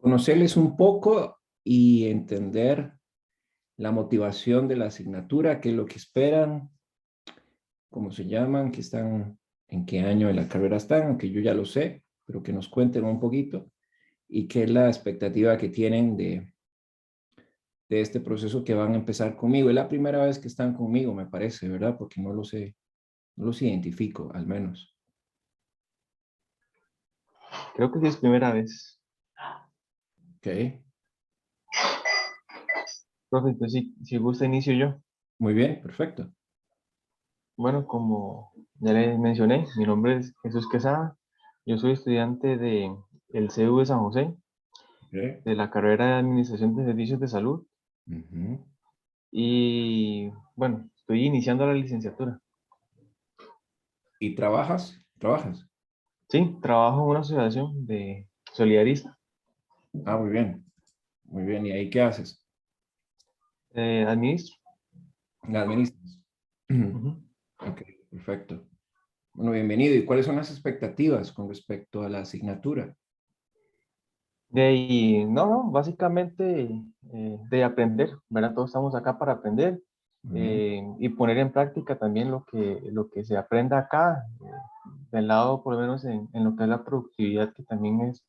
Conocerles un poco y entender la motivación de la asignatura, qué es lo que esperan, cómo se llaman, qué están, en qué año de la carrera están, aunque yo ya lo sé, pero que nos cuenten un poquito y qué es la expectativa que tienen de este proceso que van a empezar conmigo. Es la primera vez que están conmigo, me parece, ¿verdad? Porque no lo sé, no los identifico, al menos. Creo que sí es primera vez. Ok, Profe, entonces si gusta inicio yo. muy bien, perfecto. Bueno, como ya le mencioné, mi nombre es Jesús Quesada. Yo soy estudiante de el CEU de San José, Ok. de la carrera de Administración de Servicios de Salud. Ujú. Y bueno, estoy iniciando la licenciatura. ¿Y trabajas? ¿Trabajas? Sí, trabajo en una asociación de solidarista. Ah, muy bien, muy bien. ¿Y ahí qué haces? Administro. La administras. Ujú. Ok, perfecto. Bueno, bienvenido. ¿Y cuáles son las expectativas con respecto a la asignatura? De ahí, no, básicamente de aprender, ¿verdad? Todos estamos acá para aprender Muy bien. y poner en práctica también lo que se aprenda acá, del lado por lo menos en lo que es la productividad, que también es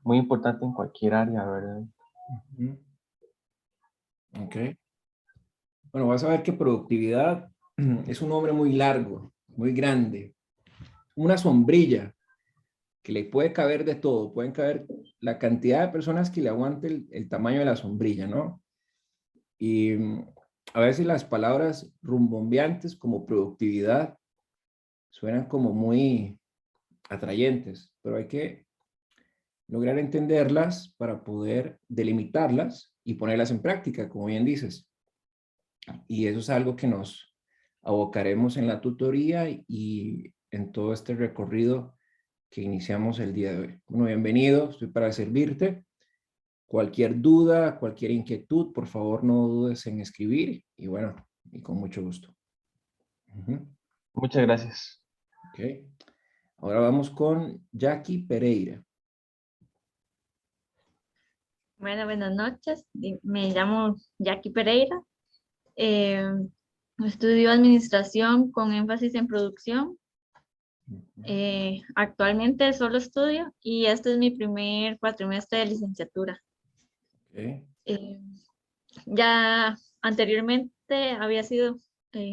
muy importante en cualquier área, ¿verdad? Ujú. Ok. Bueno, vas a ver que productividad es un nombre muy largo, muy grande, una sombrilla que le puede caber de todo. Pueden caber la cantidad de personas que le aguante el tamaño de la sombrilla, ¿no? Y a veces las palabras rumbombeantes como productividad suenan como muy atrayentes, pero hay que lograr entenderlas para poder delimitarlas y ponerlas en práctica, como bien dices. Y eso es algo que nos abocaremos en la tutoría y en todo este recorrido que iniciamos el día de hoy. Bueno, bienvenido, estoy para servirte. Cualquier duda, cualquier inquietud, por favor no dudes en escribir y bueno, y con mucho gusto. Ujú. Muchas gracias. Ok. Ahora vamos con Jackie Pereira. Bueno, buenas noches. Me llamo Jackie Pereira. Eh, Estudio administración con énfasis en producción. Actualmente solo estudio y este es mi primer cuatrimestre de licenciatura. Ok. Eh, ya anteriormente había sido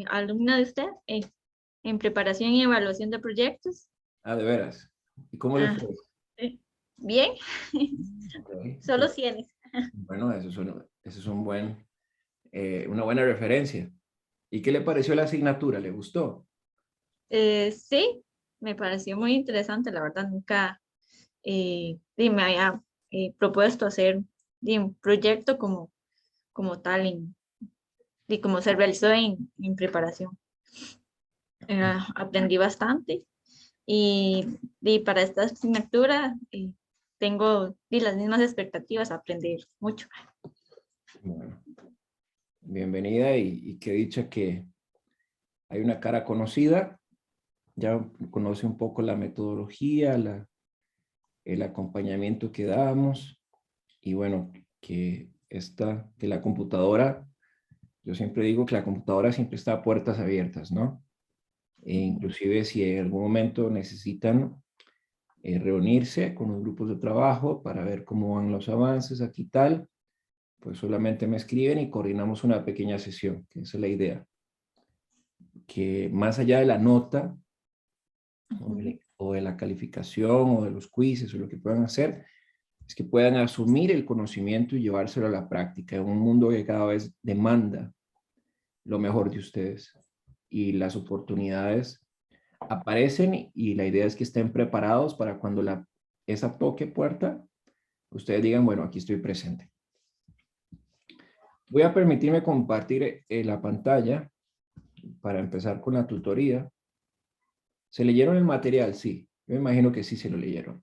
alumna de usted en preparación y evaluación de proyectos. Ah, de veras. ¿Y cómo le Ah, fue? bien, Ok. solo cienes. Bueno, eso es una buena referencia. ¿Y qué le pareció la asignatura? ¿Le gustó? Sí, me pareció muy interesante, la verdad, nunca me había propuesto hacer un proyecto como tal y como se realizó en preparación. Aprendí bastante y para esta asignatura tengo las mismas expectativas, aprender mucho. Bueno, bienvenida y qué dicha que hay una cara conocida, ya conoce un poco la metodología, el acompañamiento que damos y bueno, que la computadora, yo siempre digo que la computadora siempre está a puertas abiertas, ¿no? E inclusive si en algún momento necesitan reunirse con los grupos de trabajo para ver cómo van los avances aquí tal, pues solamente me escriben y coordinamos una pequeña sesión, que esa es la idea. Que más allá de la nota Ujú. o de la calificación o de los quizzes o lo que puedan hacer, es que puedan asumir el conocimiento y llevárselo a la práctica en un mundo que cada vez demanda lo mejor de ustedes. Y las oportunidades aparecen y la idea es que estén preparados para cuando esa toque puerta, ustedes digan, bueno, aquí estoy presente. Voy a permitirme compartir la pantalla para empezar con la tutoría. ¿Se leyeron el material? Sí. Yo me imagino que sí se lo leyeron.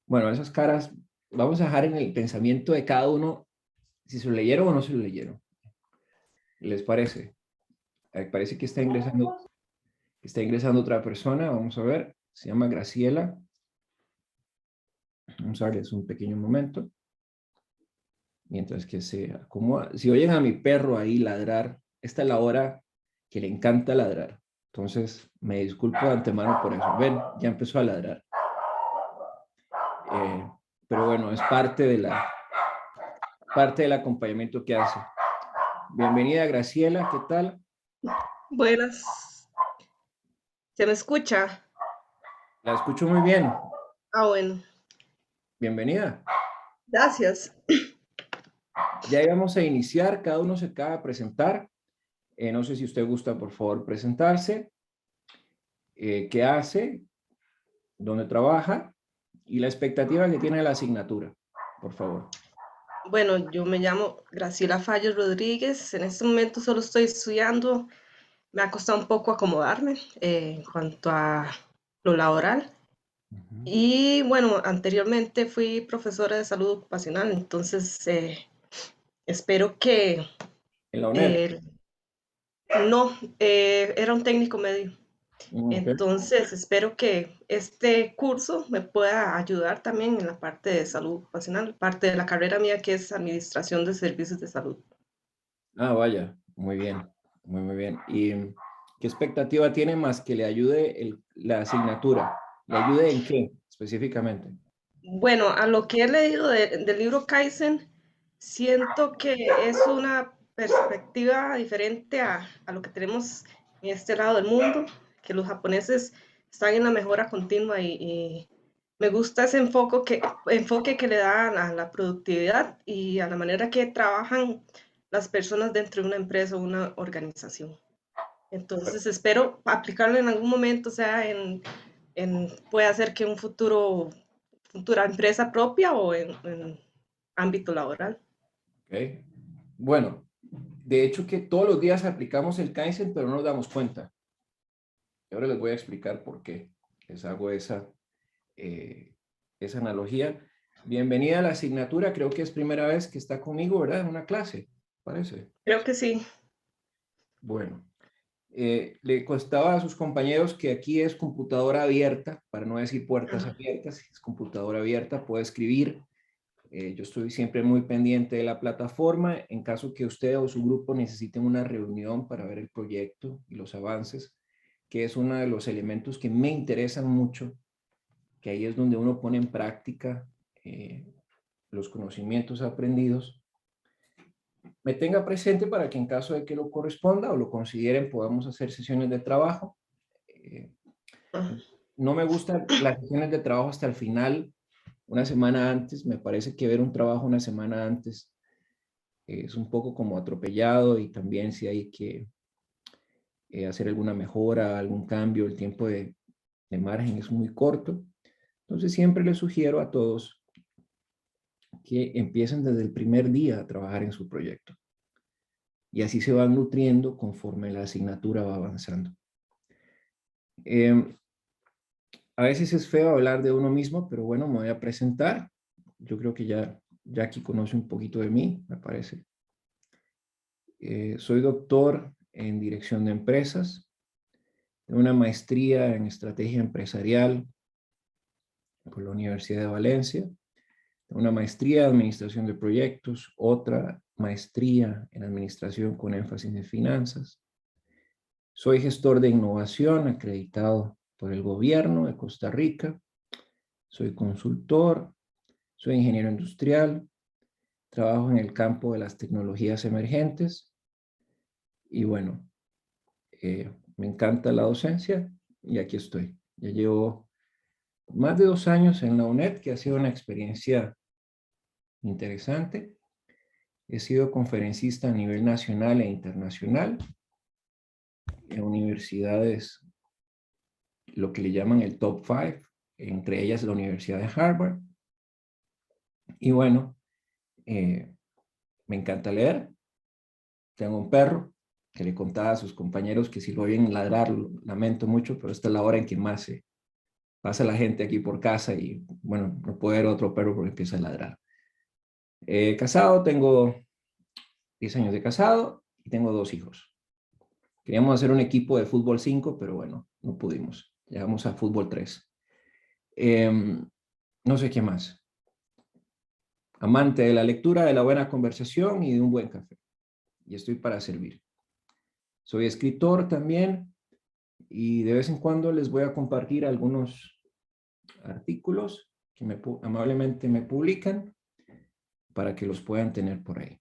Bueno, esas caras, vamos a dejar en el pensamiento de cada uno si se lo leyeron o no se lo leyeron. ¿Les parece? Parece que está ingresando otra persona. Vamos a ver. Se llama Graciela. Vamos a darles un pequeño momento. Mientras que se acomoda. Si oyen a mi perro ahí ladrar, esta es la hora que le encanta ladrar. Entonces, me disculpo de antemano por eso. Ven, ya empezó a ladrar. Pero bueno, es parte del acompañamiento que hace. Bienvenida, Graciela, ¿qué tal? Buenas. ¿Se me escucha? La escucho muy bien. Ah, bueno. Bienvenida. Gracias. Ya íbamos a iniciar, cada uno se acaba de presentar. No sé si usted gusta, por favor, presentarse. ¿Qué hace? ¿Dónde trabaja? Y la expectativa que tiene de la asignatura, por favor. Bueno, yo me llamo Graciela Falles Rodríguez. En este momento solo estoy estudiando. Me ha costado un poco acomodarme en cuanto a lo laboral. Ujú. Y bueno, anteriormente fui profesora de salud ocupacional, entonces espero que En la UNED. eh, no, era un técnico medio. Ok. Entonces, espero que este curso me pueda ayudar también en la parte de salud ocupacional, parte de la carrera mía que es Administración de Servicios de Salud. Ah, vaya, muy bien, muy bien. ¿Y qué expectativa tiene más que le ayude la asignatura? ¿Le ayude en qué específicamente? Bueno, a lo que he leído del libro Kaizen, siento que es una perspectiva diferente a lo que tenemos en este lado del mundo, que los japoneses están en la mejora continua y me gusta ese enfoque que le dan a la productividad y a la manera que trabajan las personas dentro de una empresa o una organización. Entonces espero aplicarlo en algún momento, o sea, puede ser que un futura empresa propia o en ámbito laboral. Ok. Bueno, de hecho que todos los días aplicamos el Kaizen, pero no nos damos cuenta. Y ahora les voy a explicar por qué les hago eh, esa analogía. Bienvenida a la asignatura, creo que es primera vez que está conmigo, ¿verdad? En una clase, parece. Creo que sí. Bueno, le costaba a sus compañeros que aquí es computadora abierta, para no decir puertas Ajá. abiertas, es computadora abierta, puede escribir. Yo estoy siempre muy pendiente de la plataforma. En caso que usted o su grupo necesiten una reunión para ver el proyecto y los avances, que es uno de los elementos que me interesan mucho, que ahí es donde uno pone en práctica los conocimientos aprendidos, me tenga presente para que en caso de que lo corresponda o lo consideren, podamos hacer sesiones de trabajo. Eh, Ajá. no me gustan las sesiones de trabajo hasta el final, una semana antes. Me parece que ver un trabajo una semana antes es un poco como atropellado, y también si hay que hacer alguna mejora, algún cambio, el tiempo de margen es muy corto. Entonces siempre les sugiero a todos que empiecen desde el primer día a trabajar en su proyecto. Y así se van nutriendo conforme la asignatura va avanzando. A veces es feo hablar de uno mismo, pero bueno, me voy a presentar. Yo creo que ya Jackie conoce un poquito de mí, me parece. Soy doctor en dirección de empresas, tengo una maestría en estrategia empresarial por la Universidad de Valencia, tengo una maestría en administración de proyectos, otra maestría en administración con énfasis en finanzas. Soy gestor de innovación acreditado por el gobierno de Costa Rica. Soy consultor, soy ingeniero industrial, trabajo en el campo de las tecnologías emergentes y bueno, me encanta la docencia y aquí estoy. Ya llevo más de 2 años en la UNED, que ha sido una experiencia interesante. He sido conferencista a nivel nacional e internacional en universidades, lo que le llaman el top 5, entre ellas la Universidad de Harvard. Y bueno, me encanta leer. Tengo un perro que le contaba a sus compañeros que si lo oyen ladrar, lamento mucho, pero esta es la hora en que más se pasa la gente aquí por casa y bueno, no puede ver otro perro porque empieza a ladrar. Casado, tengo 10 años de casado y tengo 2 hijos. Queríamos hacer un equipo de fútbol 5, pero bueno, no pudimos. Llegamos a fútbol 3. No sé qué más. Amante de la lectura, de la buena conversación y de un buen café. Y estoy para servir. Soy escritor también y de vez en cuando les voy a compartir algunos artículos que amablemente me publican para que los puedan tener por ahí.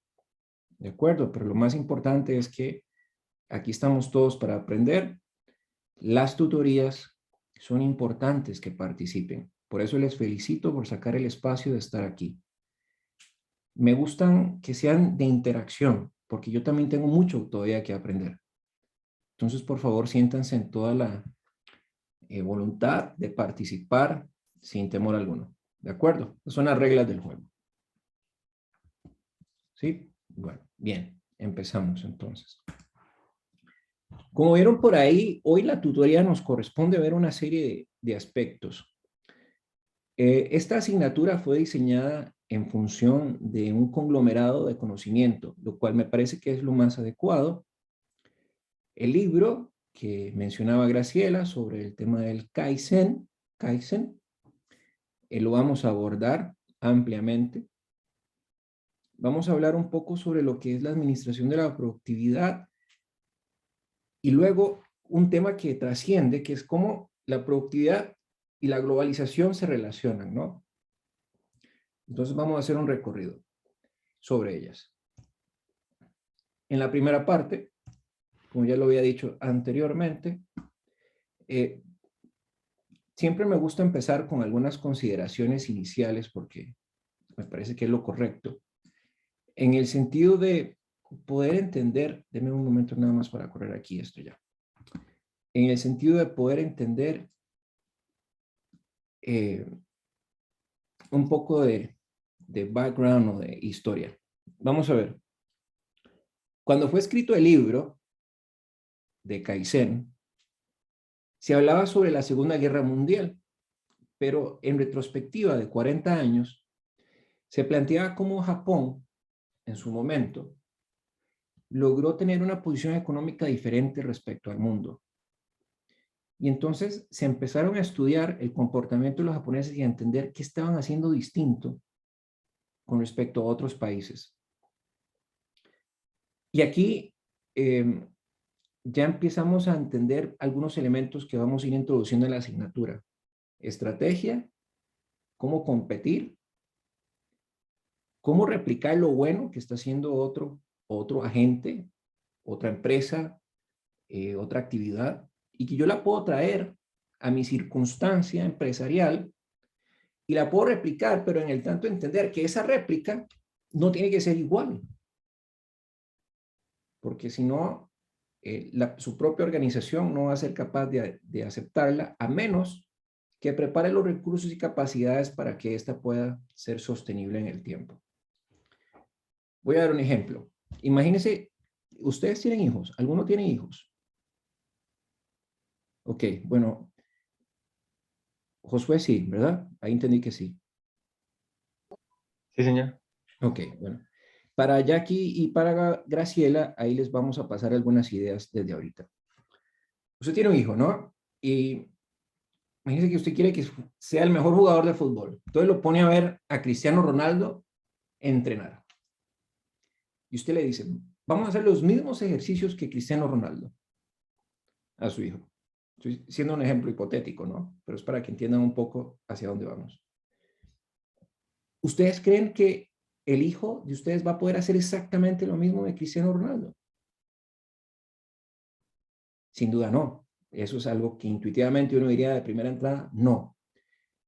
¿De acuerdo? Pero lo más importante es que aquí estamos todos para aprender. Las tutorías son importantes que participen. Por eso les felicito por sacar el espacio de estar aquí. Me gustan que sean de interacción, porque yo también tengo mucho todavía que aprender. Entonces, por favor, siéntanse en toda la voluntad de participar sin temor alguno. ¿De acuerdo? Esas son las reglas del juego. ¿Sí? Bueno, bien. Empezamos entonces. Como vieron por ahí, hoy la tutoría nos corresponde ver una serie de aspectos. Esta asignatura fue diseñada en función de un conglomerado de conocimiento, lo cual me parece que es lo más adecuado. El libro que mencionaba Graciela sobre el tema del Kaizen, lo vamos a abordar ampliamente. Vamos a hablar un poco sobre lo que es la administración de la productividad y luego un tema que trasciende, que es cómo la productividad y la globalización se relacionan, ¿no? Entonces vamos a hacer un recorrido sobre ellas. En la primera parte, como ya lo había dicho anteriormente, siempre me gusta empezar con algunas consideraciones iniciales porque me parece que es lo correcto. En el sentido de poder entender, denme un momento nada más para correr aquí esto ya. En el sentido de poder entender un poco de background o de historia. Vamos a ver. Cuando fue escrito el libro de Kaizen, se hablaba sobre la Segunda Guerra Mundial, pero en retrospectiva de 40 años, se planteaba cómo Japón, en su momento, logró tener una posición económica diferente respecto al mundo. Y entonces se empezaron a estudiar el comportamiento de los japoneses y a entender qué estaban haciendo distinto con respecto a otros países. Y aquí ya empezamos a entender algunos elementos que vamos a ir introduciendo en la asignatura. Estrategia, cómo competir, cómo replicar lo bueno que está haciendo otro agente, otra empresa, otra actividad, y que yo la puedo traer a mi circunstancia empresarial y la puedo replicar, pero en el tanto entender que esa réplica no tiene que ser igual. Porque si no, su propia organización no va a ser capaz de aceptarla, a menos que prepare los recursos y capacidades para que ésta pueda ser sostenible en el tiempo. Voy a dar un ejemplo. Imagínense, ustedes tienen hijos, ¿alguno tiene hijos? Ok, bueno, Josué sí, ¿verdad? Ahí entendí que sí. Sí, señor. Ok, bueno. Para Jackie y para Graciela, ahí les vamos a pasar algunas ideas desde ahorita. Usted tiene un hijo, ¿no? Y imagínese que usted quiere que sea el mejor jugador de fútbol. Entonces lo pone a ver a Cristiano Ronaldo entrenar. Y usted le dice, vamos a hacer los mismos ejercicios que Cristiano Ronaldo a su hijo. Estoy siendo un ejemplo hipotético, ¿no? Pero es para que entiendan un poco hacia dónde vamos. ¿Ustedes creen que el hijo de ustedes va a poder hacer exactamente lo mismo de Cristiano Ronaldo? Sin duda no. Eso es algo que intuitivamente uno diría de primera entrada, no.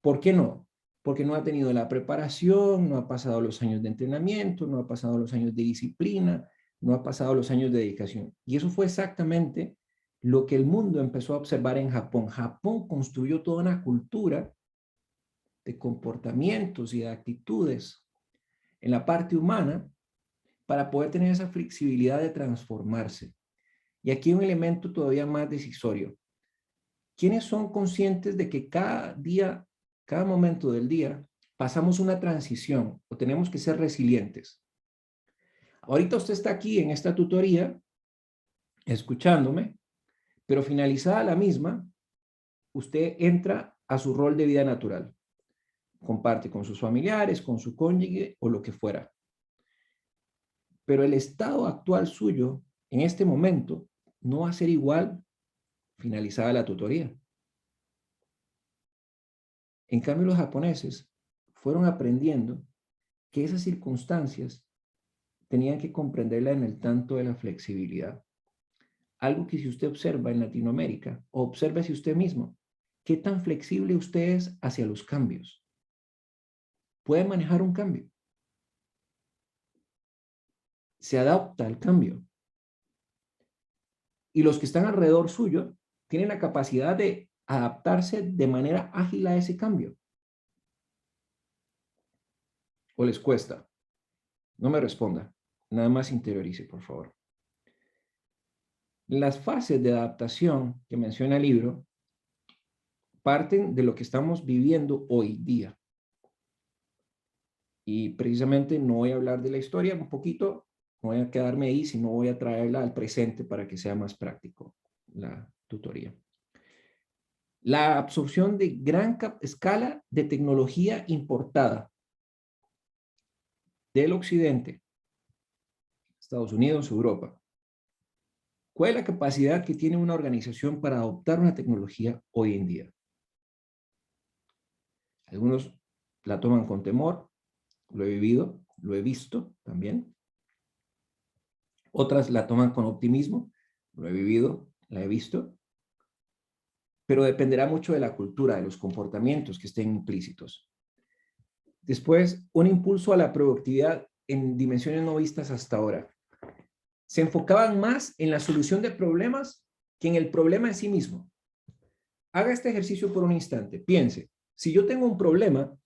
¿Por qué no? Porque no ha tenido la preparación, no ha pasado los años de entrenamiento, no ha pasado los años de disciplina, no ha pasado los años de dedicación. Y eso fue exactamente lo que el mundo empezó a observar en Japón. Japón construyó toda una cultura de comportamientos y de actitudes en la parte humana para poder tener esa flexibilidad de transformarse. Y aquí un elemento todavía más decisorio. ¿Quiénes son conscientes de que cada día, cada momento del día, pasamos una transición o tenemos que ser resilientes? Ahorita usted está aquí en esta tutoría, escuchándome, pero finalizada la misma, usted entra a su rol de vida natural. comparte con sus familiares, con su cónyuge o lo que fuera. Pero el estado actual suyo, en este momento, no va a ser igual finalizada la tutoría. En cambio, los japoneses fueron aprendiendo que esas circunstancias tenían que comprenderla en el tanto de la flexibilidad. Algo que si usted observa en Latinoamérica, o obsérvese usted mismo, ¿qué tan flexible usted es hacia los cambios? ¿Puede manejar un cambio? ¿Se adapta al cambio? Y los que están alrededor suyo tienen la capacidad de adaptarse de manera ágil a ese cambio. ¿O les cuesta? No me responda. Nada más interiorice, por favor. Las fases de adaptación que menciona el libro parten de lo que estamos viviendo hoy día. Y precisamente no voy a hablar de la historia un poquito, no voy a quedarme ahí, sino voy a traerla al presente para que sea más práctico la tutoría. La absorción de gran escala de tecnología importada del occidente, Estados Unidos, Europa. ¿Cuál es la capacidad que tiene una organización para adoptar una tecnología hoy en día? Algunos la toman con temor, lo he vivido, lo he visto también. Otras la toman con optimismo, lo he vivido, la he visto. Pero dependerá mucho de la cultura, de los comportamientos que estén implícitos. Después, un impulso a la productividad en dimensiones no vistas hasta ahora. Se enfocaban más en la solución de problemas que en el problema en sí mismo. Haga este ejercicio por un instante. Piense, si yo tengo un problema,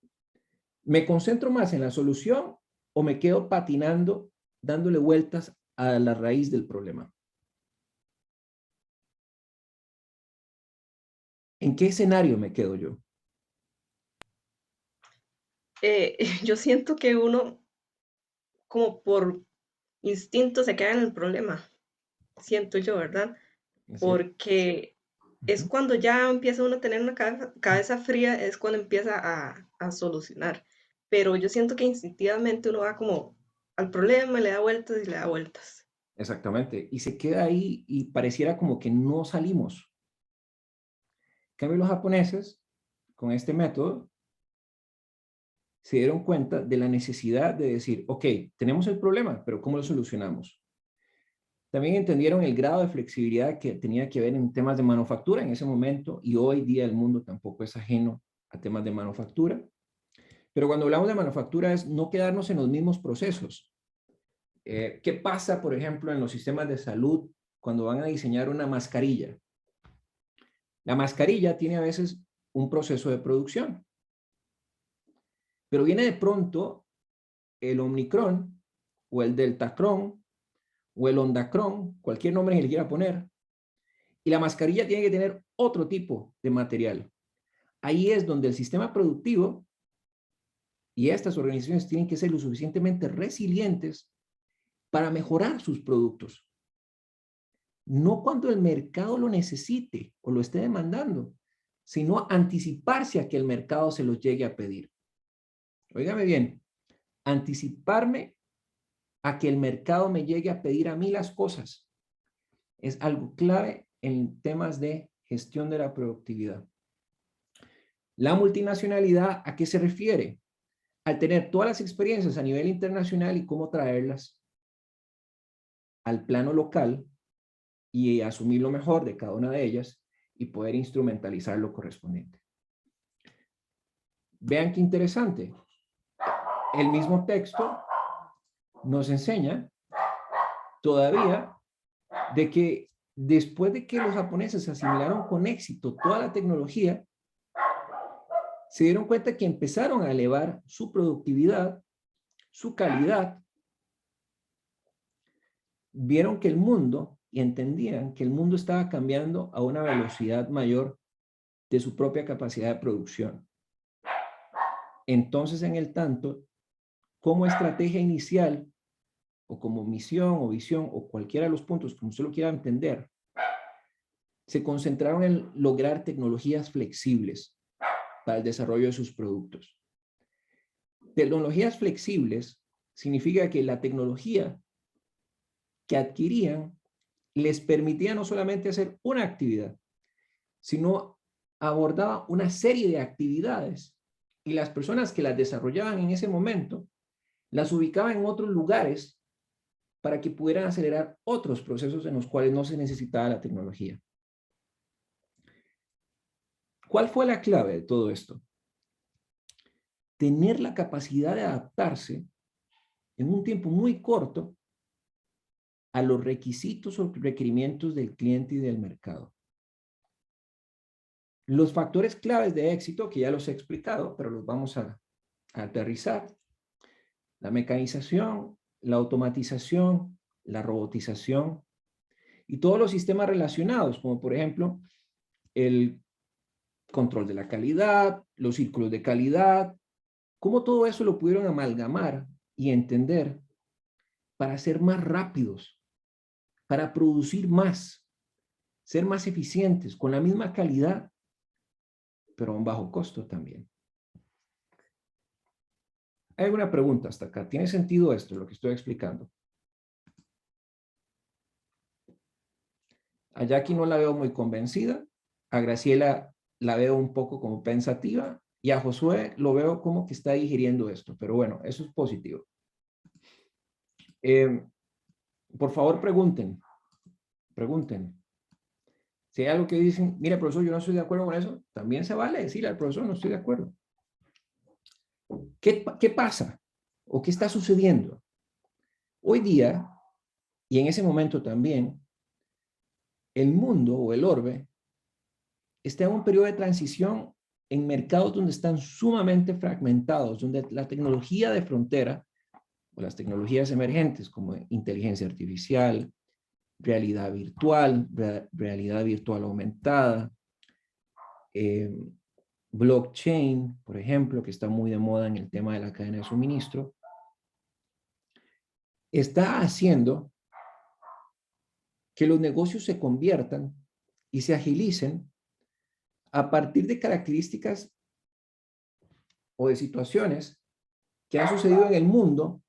¿me concentro más en la solución o me quedo patinando, dándole vueltas a la raíz del problema? ¿En qué escenario me quedo yo? Yo siento que uno, como por instinto, se queda en el problema. Siento yo, ¿verdad? ¿Así? Porque es cuando ya empieza uno a tener una cabeza fría, es cuando empieza a solucionar. Pero yo siento que instintivamente uno va como al problema, le da vueltas y le da vueltas. Exactamente. Y se queda ahí y pareciera como que no salimos. En cambio, los japoneses, con este método, se dieron cuenta de la necesidad de decir, ok, tenemos el problema, pero ¿cómo lo solucionamos? También entendieron el grado de flexibilidad que tenía que ver en temas de manufactura en ese momento, y hoy día el mundo tampoco es ajeno a temas de manufactura. Pero cuando hablamos de manufactura es no quedarnos en los mismos procesos. ¿Qué pasa, por ejemplo, en los sistemas de salud cuando van a diseñar una mascarilla? La mascarilla tiene a veces un proceso de producción, pero viene de pronto el Omicron o el Deltacron o el Ondacron, cualquier nombre que le quiera poner, y la mascarilla tiene que tener otro tipo de material. Ahí es donde el sistema productivo y estas organizaciones tienen que ser lo suficientemente resilientes para mejorar sus productos. No cuando el mercado lo necesite o lo esté demandando, sino anticiparse a que el mercado se los llegue a pedir. Óigame bien, anticiparme a que el mercado me llegue a pedir a mí las cosas es algo clave en temas de gestión de la productividad. La multinacionalidad, ¿a qué se refiere? Al tener todas las experiencias a nivel internacional y cómo traerlas al plano local y asumir lo mejor de cada una de ellas y poder instrumentalizar lo correspondiente. Vean qué interesante. El mismo texto nos enseña todavía de que después de que los japoneses asimilaron con éxito toda la tecnología, se dieron cuenta que empezaron a elevar su productividad, su calidad, vieron que el mundo y entendían que el mundo estaba cambiando a una velocidad mayor de su propia capacidad de producción. Entonces, en el tanto, como estrategia inicial o como misión o visión o cualquiera de los puntos como usted lo quiera entender, se concentraron en lograr tecnologías flexibles para el desarrollo de sus productos. Tecnologías flexibles significa que la tecnología que adquirían les permitía no solamente hacer una actividad, sino abordaba una serie de actividades y las personas que las desarrollaban en ese momento las ubicaban en otros lugares para que pudieran acelerar otros procesos en los cuales no se necesitaba la tecnología. ¿Cuál fue la clave de todo esto? Tener la capacidad de adaptarse en un tiempo muy corto a los requisitos o requerimientos del cliente y del mercado. Los factores claves de éxito, que ya los he explicado, pero los vamos a aterrizar. La mecanización, la automatización, la robotización y todos los sistemas relacionados, como por ejemplo el control de la calidad, los círculos de calidad, cómo todo eso lo pudieron amalgamar y entender para ser más rápidos, para producir más, ser más eficientes, con la misma calidad, pero a un bajo costo también. ¿Hay alguna pregunta hasta acá? ¿Tiene sentido esto, lo que estoy explicando? A Jackie no la veo muy convencida, a Graciela la veo un poco como pensativa y a Josué lo veo como que está digiriendo esto, pero bueno, eso es positivo. Por favor, pregunten. Si hay algo que dicen, mira, profesor, yo no estoy de acuerdo con eso, también se vale decirle al profesor, no estoy de acuerdo. ¿Qué pasa? ¿O qué está sucediendo? Hoy día, y en ese momento también, el mundo o el orbe está en un periodo de transición en mercados donde están sumamente fragmentados, donde la tecnología de frontera o las tecnologías emergentes como inteligencia artificial, realidad virtual aumentada, blockchain, por ejemplo, que está muy de moda en el tema de la cadena de suministro, está haciendo que los negocios se conviertan y se agilicen a partir de características o de situaciones que han sucedido en el mundo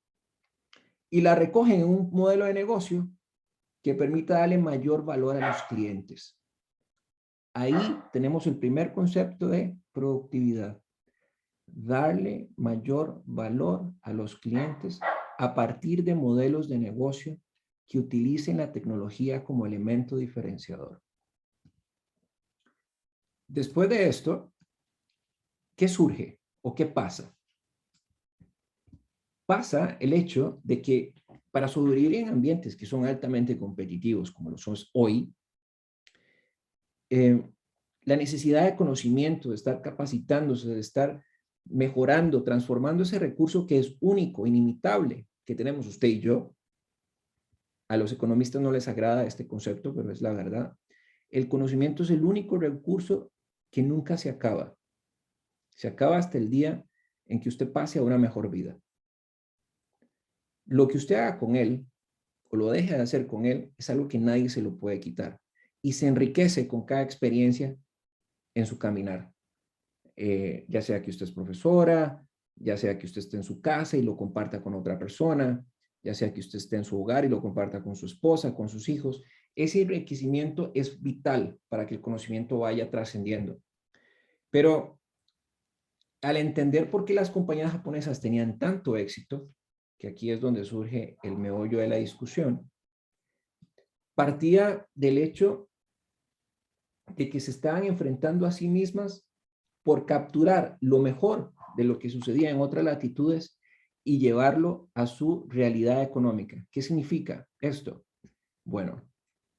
y la recogen en un modelo de negocio que permita darle mayor valor a los clientes. Ahí tenemos el primer concepto de productividad. Darle mayor valor a los clientes a partir de modelos de negocio que utilicen la tecnología como elemento diferenciador. Después de esto, ¿qué surge o qué pasa? Pasa el hecho de que para sobrevivir en ambientes que son altamente competitivos, como lo son hoy, la necesidad de conocimiento, de estar capacitándose, de estar mejorando, transformando ese recurso que es único, inimitable, que tenemos usted y yo. A los economistas no les agrada este concepto, pero es la verdad. El conocimiento es el único recurso que nunca se acaba. Se acaba hasta el día en que usted pase a una mejor vida. Lo que usted haga con él, o lo deje de hacer con él, es algo que nadie se lo puede quitar. Y se enriquece con cada experiencia en su caminar. Ya sea que usted es profesora, ya sea que usted esté en su casa y lo comparta con otra persona, ya sea que usted esté en su hogar y lo comparta con su esposa, con sus hijos. Ese enriquecimiento es vital para que el conocimiento vaya trascendiendo. Pero al entender por qué las compañías japonesas tenían tanto éxito, que aquí es donde surge el meollo de la discusión, partía del hecho de que se estaban enfrentando a sí mismas por capturar lo mejor de lo que sucedía en otras latitudes y llevarlo a su realidad económica. ¿Qué significa esto? Bueno,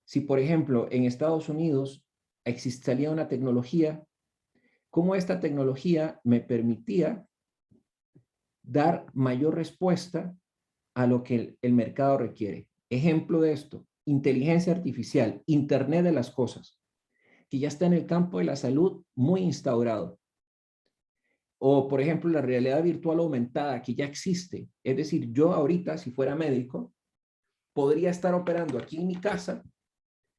si por ejemplo en Estados Unidos existía una tecnología, ¿cómo esta tecnología me permitía dar mayor respuesta a lo que el mercado requiere? Ejemplo de esto, inteligencia artificial, Internet de las cosas, que ya está en el campo de la salud muy instaurado. O, por ejemplo, la realidad virtual aumentada, que ya existe. Es decir, yo ahorita, si fuera médico, podría estar operando aquí en mi casa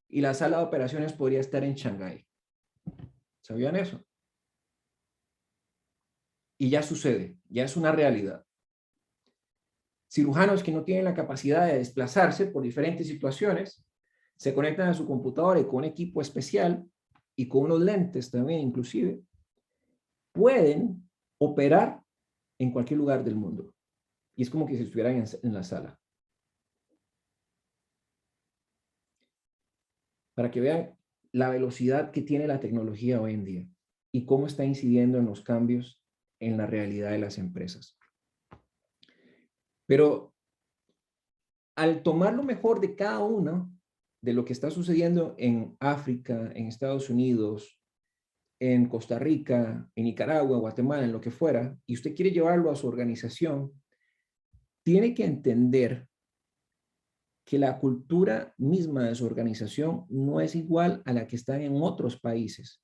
y la sala de operaciones podría estar en Shanghái. ¿Sabían eso? y ya sucede, ya es una realidad. Cirujanos que no tienen la capacidad de desplazarse por diferentes situaciones, se conectan a su computadora y con un equipo especial y con unos lentes también inclusive, pueden operar en cualquier lugar del mundo. Y es como que si estuvieran en la sala. Para que vean la velocidad que tiene la tecnología hoy en día y cómo está incidiendo en los cambios en la realidad de las empresas. Pero al tomar lo mejor de cada uno de lo que está sucediendo en África, en Estados Unidos, en Costa Rica, en Nicaragua, Guatemala, en lo que fuera, y usted quiere llevarlo a su organización, tiene que entender que la cultura misma de su organización no es igual a la que están en otros países.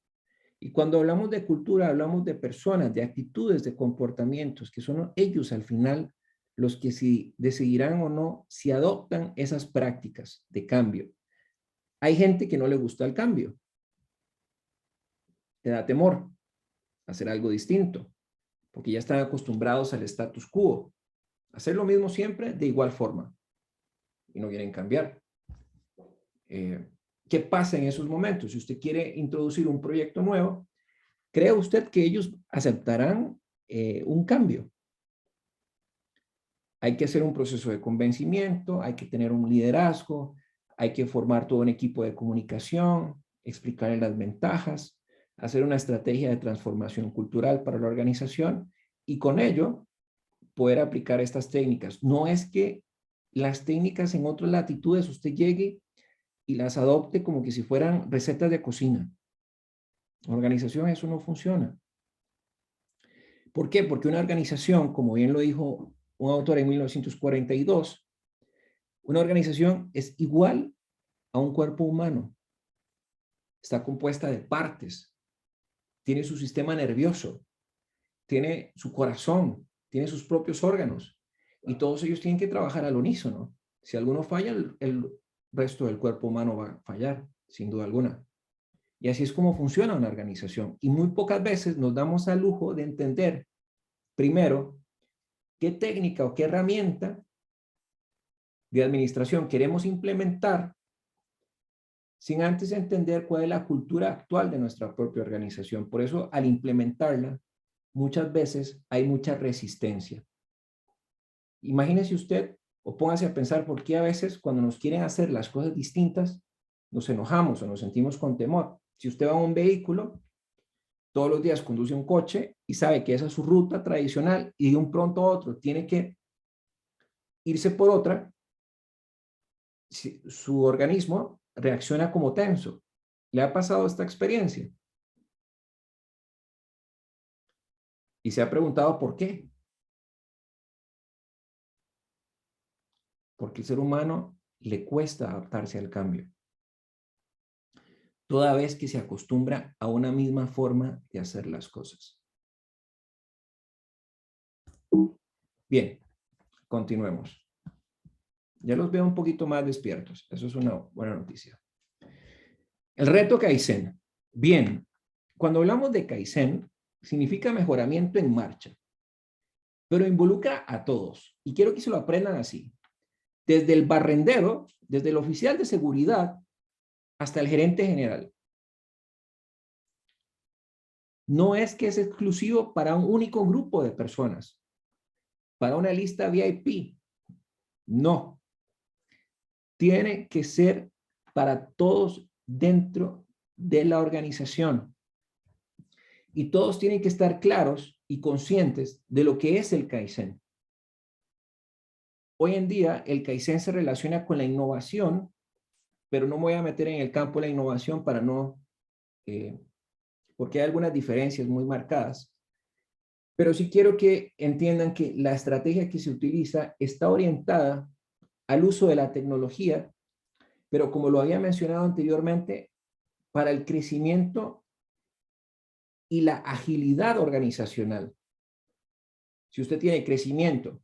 Y cuando hablamos de cultura, hablamos de personas, de actitudes, de comportamientos, que son ellos al final los que si decidirán o no, si adoptan esas prácticas de cambio. Hay gente que no le gusta el cambio. Le da temor a hacer algo distinto, porque ya están acostumbrados al status quo. Hacer lo mismo siempre de igual forma. Y no quieren cambiar. ¿Qué pasa en esos momentos? Si usted quiere introducir un proyecto nuevo, ¿cree usted que ellos aceptarán un cambio? Hay que hacer un proceso de convencimiento, hay que tener un liderazgo, hay que formar todo un equipo de comunicación, explicarle las ventajas, hacer una estrategia de transformación cultural para la organización y con ello poder aplicar estas técnicas. No es que las técnicas en otras latitudes usted llegue y las adopte como que si fueran recetas de cocina. En organización eso no funciona. ¿Por qué? Porque una organización, como bien lo dijo un autor en 1942, una organización es igual a un cuerpo humano. Está compuesta de partes. Tiene su sistema nervioso. Tiene su corazón. Tiene sus propios órganos. Y todos ellos tienen que trabajar al unísono. Si alguno falla, el resto del cuerpo humano va a fallar, sin duda alguna. Y así es como funciona una organización. Y muy pocas veces nos damos al lujo de entender, primero, qué técnica o qué herramienta de administración queremos implementar sin antes entender cuál es la cultura actual de nuestra propia organización. Por eso, al implementarla, muchas veces hay mucha resistencia. Imagínese usted o póngase a pensar por qué a veces cuando nos quieren hacer las cosas distintas, nos enojamos o nos sentimos con temor. Si usted va a un vehículo, todos los días conduce un coche y sabe que esa es su ruta tradicional y de un pronto a otro tiene que irse por otra, su organismo reacciona como tenso. ¿Le ha pasado esta experiencia? Y se ha preguntado por qué. Porque el ser humano le cuesta adaptarse al cambio. Toda vez que se acostumbra a una misma forma de hacer las cosas. Bien, continuemos. Ya los veo un poquito más despiertos. Eso es una buena noticia. El reto Kaizen. Bien, cuando hablamos de Kaizen, significa mejoramiento en marcha, pero involucra a todos. Y quiero que se lo aprendan así. Desde el barrendero, desde el oficial de seguridad, hasta el gerente general. No es que es exclusivo para un único grupo de personas, para una lista VIP. No. Tiene que ser para todos dentro de la organización. Y todos tienen que estar claros y conscientes de lo que es el Kaizen. Hoy en día, el Kaizen se relaciona con la innovación, pero no me voy a meter en el campo de la innovación para no, porque hay algunas diferencias muy marcadas. Pero sí quiero que entiendan que la estrategia que se utiliza está orientada al uso de la tecnología, pero como lo había mencionado anteriormente, para el crecimiento y la agilidad organizacional. Si usted tiene crecimiento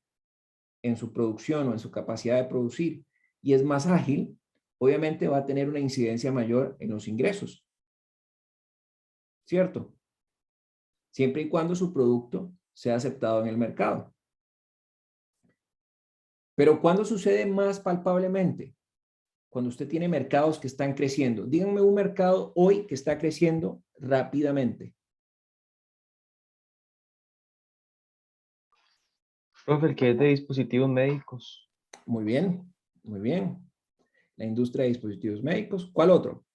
en su producción o en su capacidad de producir y es más ágil, obviamente va a tener una incidencia mayor en los ingresos. ¿Cierto? Siempre y cuando su producto sea aceptado en el mercado. Pero ¿cuándo sucede más palpablemente? Cuando usted tiene mercados que están creciendo. Díganme un mercado hoy que está creciendo rápidamente. Profe, el que es de dispositivos médicos. Muy bien, muy bien. La industria de dispositivos médicos. ¿Cuál otro?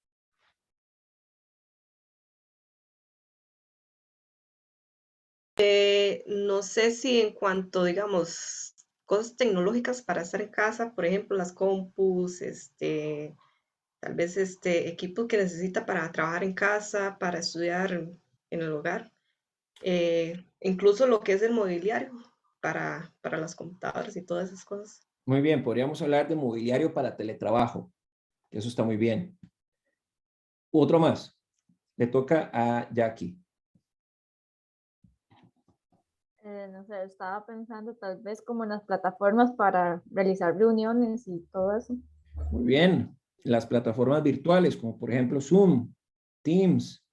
No sé si en cuanto, digamos, cosas tecnológicas para estar en casa, por ejemplo, las compus, tal vez equipos que necesita para trabajar en casa, para estudiar en el hogar, incluso lo que es el mobiliario para las computadoras y todas esas cosas. Muy bien, podríamos hablar de mobiliario para teletrabajo. Eso está muy bien. Otro más. Le toca a Jackie. No sé, estaba pensando tal vez como en las plataformas para realizar reuniones y todo eso. Muy bien. Las plataformas virtuales, como por ejemplo Zoom, Teams,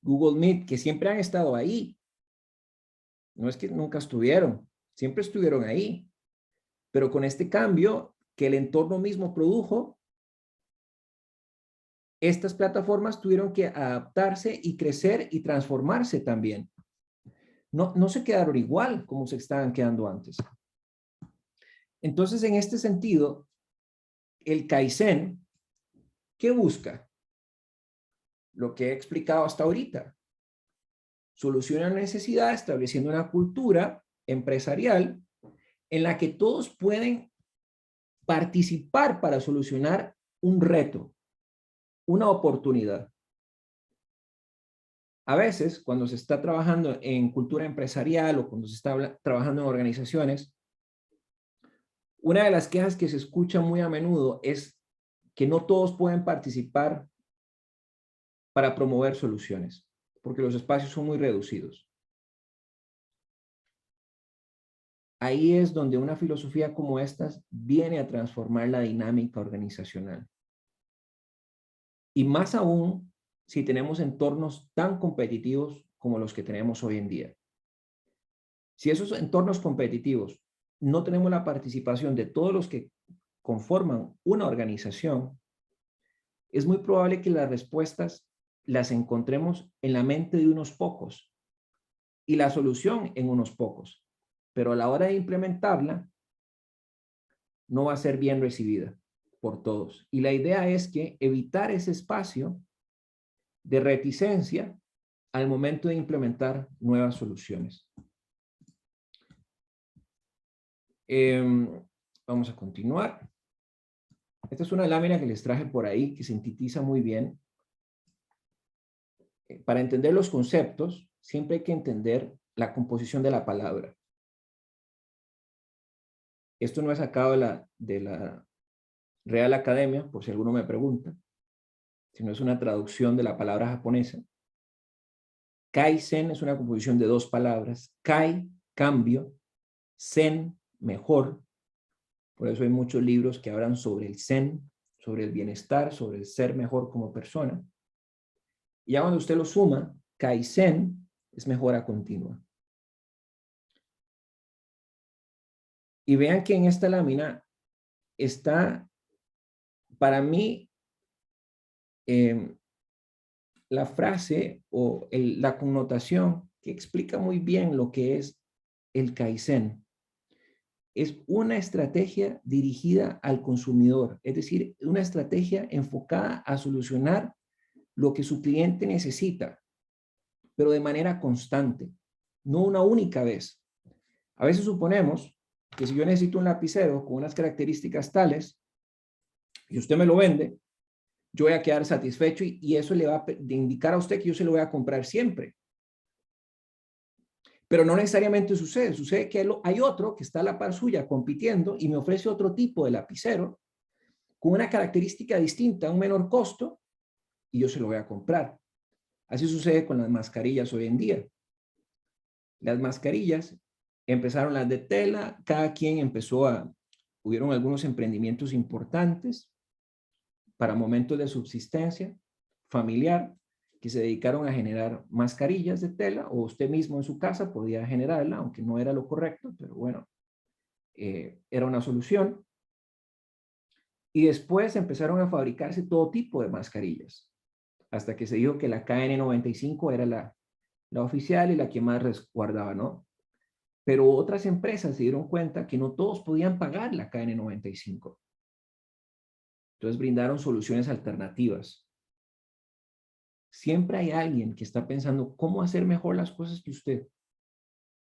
Google Meet, que siempre han estado ahí. No es que nunca estuvieron, siempre estuvieron ahí. Pero con este cambio que el entorno mismo produjo, estas plataformas tuvieron que adaptarse y crecer y transformarse también. No se quedaron igual como se estaban quedando antes. Entonces, en este sentido, el Kaizen, ¿qué busca? Lo que he explicado hasta ahorita. Soluciona la necesidad estableciendo una cultura empresarial en la que todos pueden participar para solucionar un reto, una oportunidad. A veces, cuando se está trabajando en cultura empresarial o cuando se está trabajando en organizaciones, una de las quejas que se escucha muy a menudo es que no todos pueden participar para promover soluciones, porque los espacios son muy reducidos. Ahí es donde una filosofía como esta viene a transformar la dinámica organizacional. Y más aún si tenemos entornos tan competitivos como los que tenemos hoy en día. Si esos entornos competitivos no tenemos la participación de todos los que conforman una organización, es muy probable que las respuestas las encontremos en la mente de unos pocos y la solución en unos pocos, pero a la hora de implementarla no va a ser bien recibida por todos. Y la idea es que evitar ese espacio de reticencia al momento de implementar nuevas soluciones. Vamos a continuar. Esta es una lámina que les traje por ahí que sintetiza muy bien. Para entender los conceptos, siempre hay que entender la composición de la palabra. Esto no es sacado de la Real Academia, por si alguno me pregunta, sino es una traducción de la palabra japonesa. Kaizen es una composición de dos palabras. Kai, cambio. Zen, mejor. Por eso hay muchos libros que hablan sobre el zen, sobre el bienestar, sobre el ser mejor como persona. Y ya cuando usted lo suma, Kaizen es mejora continua. Y vean que en esta lámina está, para mí, la frase o la connotación que explica muy bien lo que es el Kaizen. Es una estrategia dirigida al consumidor, es decir, una estrategia enfocada a solucionar lo que su cliente necesita, pero de manera constante, no una única vez. A veces suponemos que si yo necesito un lapicero con unas características tales y usted me lo vende, yo voy a quedar satisfecho y eso le va a indicar a usted que yo se lo voy a comprar siempre. Pero no necesariamente sucede. Sucede que hay otro que está a la par suya compitiendo y me ofrece otro tipo de lapicero con una característica distinta, un menor costo, y yo se lo voy a comprar. Así sucede con las mascarillas hoy en día. Las mascarillas empezaron las de tela, cada quien hubieron algunos emprendimientos importantes para momentos de subsistencia familiar que se dedicaron a generar mascarillas de tela, o usted mismo en su casa podía generarla, aunque no era lo correcto, pero bueno, era una solución. Y después empezaron a fabricarse todo tipo de mascarillas, hasta que se dijo que la KN95 era la oficial y la que más resguardaba, ¿no? Pero otras empresas se dieron cuenta que no todos podían pagar la KN95. Entonces brindaron soluciones alternativas. Siempre hay alguien que está pensando cómo hacer mejor las cosas que usted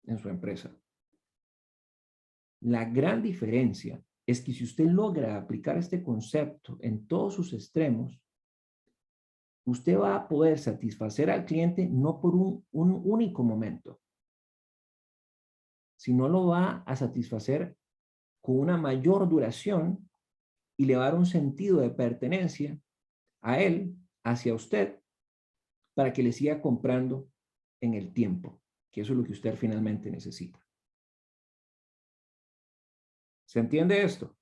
en su empresa. La gran diferencia es que si usted logra aplicar este concepto en todos sus extremos, usted va a poder satisfacer al cliente no por un único momento, sino lo va a satisfacer con una mayor duración y le va a dar un sentido de pertenencia a él, hacia usted, para que le siga comprando en el tiempo, que eso es lo que usted finalmente necesita. ¿Se entiende esto?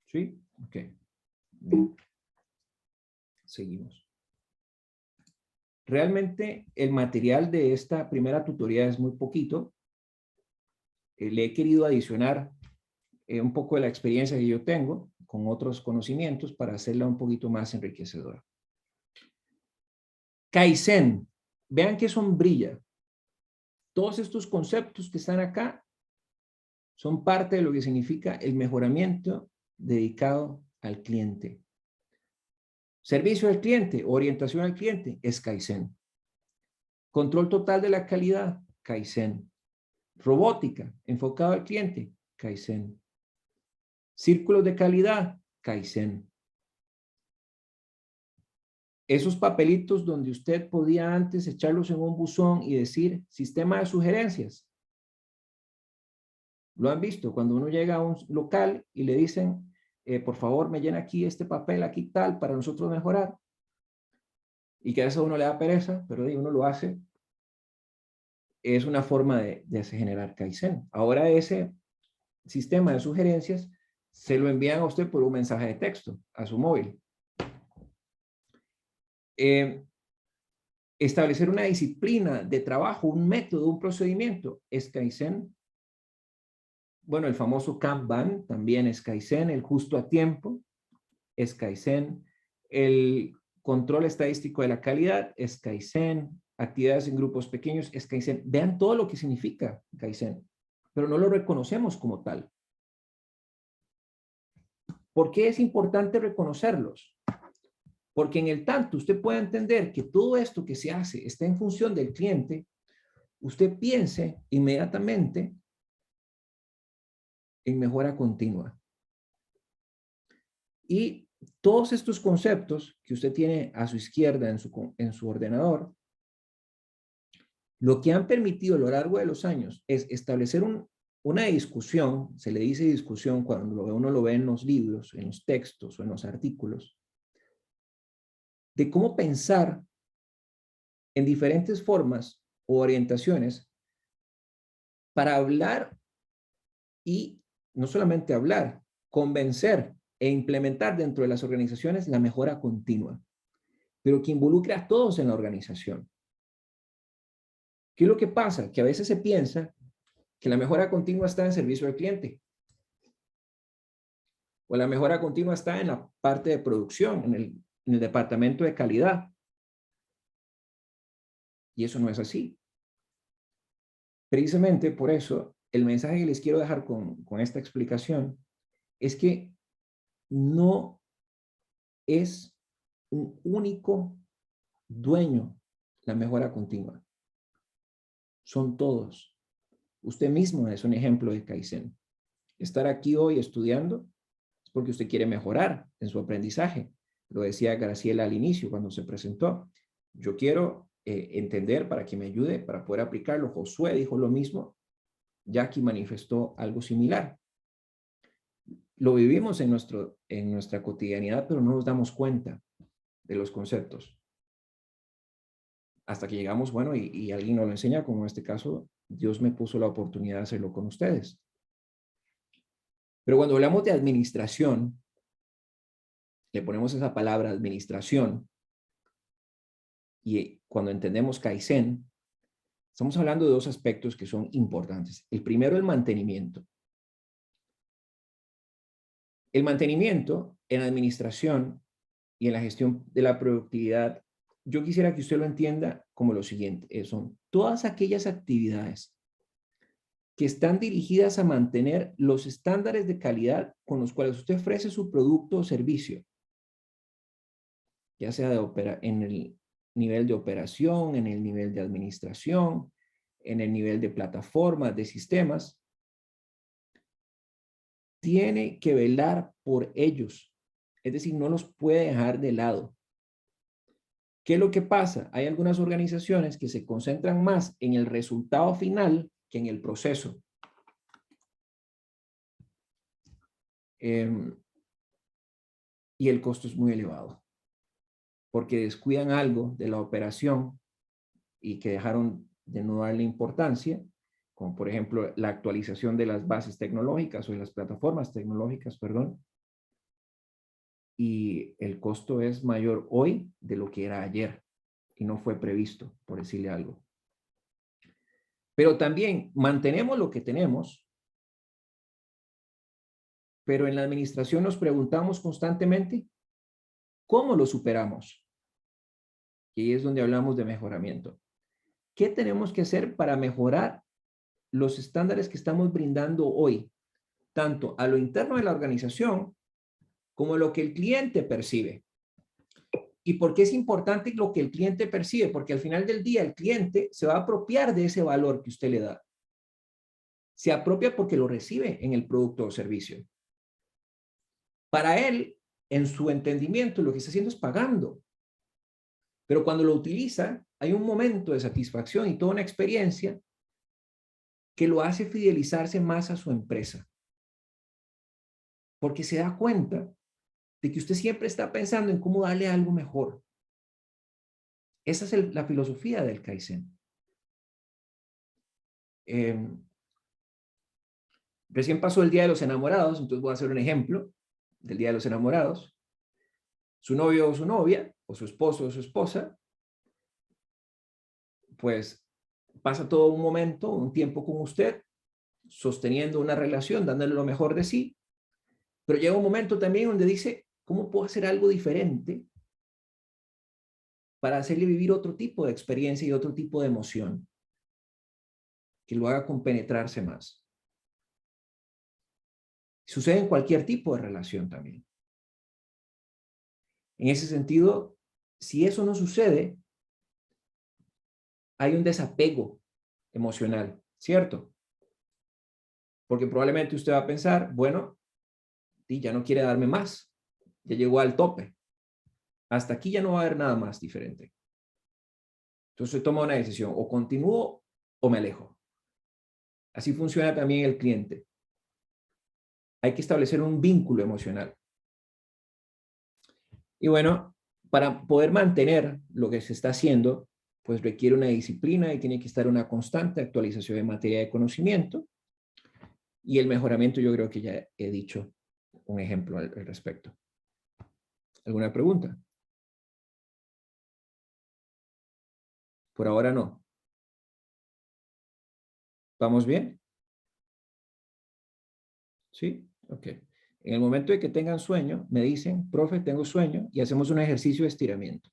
¿Sí? Ok. Bien. Seguimos. Realmente el material de esta primera tutoría es muy poquito. Le he querido adicionar un poco de la experiencia que yo tengo con otros conocimientos para hacerla un poquito más enriquecedora. Kaizen. Vean qué sombrilla. Todos estos conceptos que están acá son parte de lo que significa el mejoramiento dedicado al cliente. Servicio al cliente, orientación al cliente, es Kaizen. Control total de la calidad, Kaizen. Robótica, enfocado al cliente, Kaizen. Círculos de calidad, Kaizen. Esos papelitos donde usted podía antes echarlos en un buzón y decir sistema de sugerencias. ¿Lo han visto? Cuando uno llega a un local y le dicen, por favor, me llena aquí este papel, aquí tal, para nosotros mejorar. Y que a eso uno le da pereza, pero uno lo hace. Es una forma de generar Kaizen. Ahora ese sistema de sugerencias se lo envían a usted por un mensaje de texto a su móvil. Establecer una disciplina de trabajo, un método, un procedimiento, es Kaizen. Bueno, el famoso Kanban también es Kaizen, el justo a tiempo es Kaizen, el control estadístico de la calidad es Kaizen, actividades en grupos pequeños es Kaizen. Vean todo lo que significa Kaizen, pero no lo reconocemos como tal. ¿Por qué es importante reconocerlos? Porque en el tanto usted puede entender que todo esto que se hace está en función del cliente, usted piense inmediatamente en mejora continua. Y todos estos conceptos que usted tiene a su izquierda en su ordenador, lo que han permitido a lo largo de los años es establecer una discusión, se le dice discusión cuando uno lo ve en los libros, en los textos o en los artículos, de cómo pensar en diferentes formas o orientaciones para hablar y no solamente hablar, convencer e implementar dentro de las organizaciones la mejora continua, pero que involucre a todos en la organización. ¿Qué es lo que pasa? Que a veces se piensa que la mejora continua está en servicio al cliente. O la mejora continua está en la parte de producción, en el departamento de calidad. Y eso no es así. Precisamente por eso, el mensaje que les quiero dejar con esta explicación es que no es un único dueño la mejora continua. Son todos. Usted mismo es un ejemplo de Kaizen. Estar aquí hoy estudiando es porque usted quiere mejorar en su aprendizaje. Lo decía Graciela al inicio cuando se presentó. Yo quiero entender para que me ayude, para poder aplicarlo. Josué dijo lo mismo. Jackie manifestó algo similar. Lo vivimos en nuestra cotidianidad, pero no nos damos cuenta de los conceptos. Hasta que llegamos, bueno, y alguien nos lo enseña, como en este caso, Dios me puso la oportunidad de hacerlo con ustedes. Pero cuando hablamos de administración, le ponemos esa palabra administración, y cuando entendemos Kaizen, estamos hablando de dos aspectos que son importantes. El primero, el mantenimiento. El mantenimiento en administración y en la gestión de la productividad, yo quisiera que usted lo entienda como lo siguiente. Son todas aquellas actividades que están dirigidas a mantener los estándares de calidad con los cuales usted ofrece su producto o servicio, ya sea en el nivel de operación, en el nivel de administración, en el nivel de plataformas, de sistemas. Tiene que velar por ellos, es decir, no los puede dejar de lado. ¿Qué es lo que pasa? Hay algunas organizaciones que se concentran más en el resultado final que en el proceso. Y el costo es muy elevado, porque descuidan algo de la operación y que dejaron de no darle importancia, como por ejemplo la actualización de las bases tecnológicas o de las plataformas tecnológicas, perdón. Y el costo es mayor hoy de lo que era ayer y no fue previsto, por decirle algo. Pero también mantenemos lo que tenemos, pero en la administración nos preguntamos constantemente, ¿cómo lo superamos? Y ahí es donde hablamos de mejoramiento. ¿Qué tenemos que hacer para mejorar los estándares que estamos brindando hoy, tanto a lo interno de la organización como lo que el cliente percibe? ¿Y por qué es importante lo que el cliente percibe? Porque al final del día el cliente se va a apropiar de ese valor que usted le da. Se apropia porque lo recibe en el producto o servicio. Para él, en su entendimiento, lo que está haciendo es pagando. Pero cuando lo utiliza, hay un momento de satisfacción y toda una experiencia que lo hace fidelizarse más a su empresa. Porque se da cuenta de que usted siempre está pensando en cómo darle algo mejor. Esa es la filosofía del Kaizen. Recién pasó el Día de los Enamorados, entonces voy a hacer un ejemplo del Día de los Enamorados. Su novio o su novia, o su esposo o su esposa, pues pasa todo un momento, un tiempo con usted, sosteniendo una relación, dándole lo mejor de sí, pero llega un momento también donde dice, ¿cómo puedo hacer algo diferente para hacerle vivir otro tipo de experiencia y otro tipo de emoción que lo haga compenetrarse más? Sucede en cualquier tipo de relación también. En ese sentido, si eso no sucede, hay un desapego emocional, ¿cierto? Porque probablemente usted va a pensar, bueno, y ya no quiere darme más, ya llegó al tope. Hasta aquí ya no va a haber nada más diferente. Entonces toma una decisión, o continúo o me alejo. Así funciona también el cliente. Hay que establecer un vínculo emocional. Y bueno, para poder mantener lo que se está haciendo, pues requiere una disciplina y tiene que estar una constante actualización en materia de conocimiento. Y el mejoramiento, yo creo que ya he dicho un ejemplo al respecto. ¿Alguna pregunta? Por ahora no. ¿Vamos bien? ¿Sí? Ok. En el momento de que tengan sueño, me dicen, profe, tengo sueño, y hacemos un ejercicio de estiramiento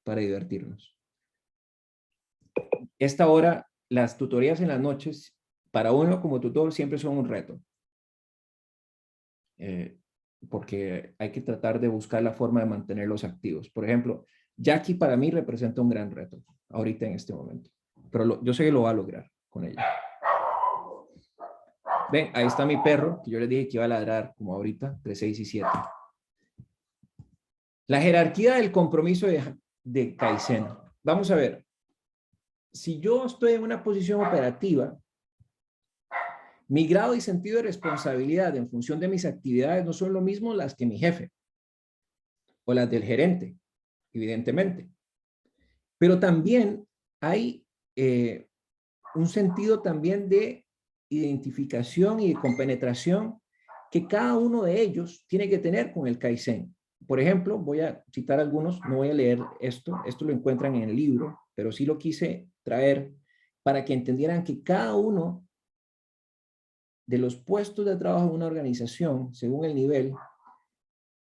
para divertirnos. Esta hora, las tutorías en las noches, para uno como tutor, siempre son un reto. Porque hay que tratar de buscar la forma de mantenerlos activos. Por ejemplo, Jackie para mí representa un gran reto, ahorita en este momento. Pero yo sé que lo va a lograr con ella. Ven, ahí está mi perro, que yo les dije que iba a ladrar como ahorita, entre 6 y 7. La jerarquía del compromiso de Kaizen. Vamos a ver. Si yo estoy en una posición operativa, mi grado y sentido de responsabilidad en función de mis actividades no son lo mismo las que mi jefe o las del gerente, evidentemente. Pero también hay un sentido también de identificación y de compenetración que cada uno de ellos tiene que tener con el Kaizen. Por ejemplo, voy a citar algunos, no voy a leer esto lo encuentran en el libro, pero sí lo quise traer para que entendieran que cada uno de los puestos de trabajo en una organización, según el nivel,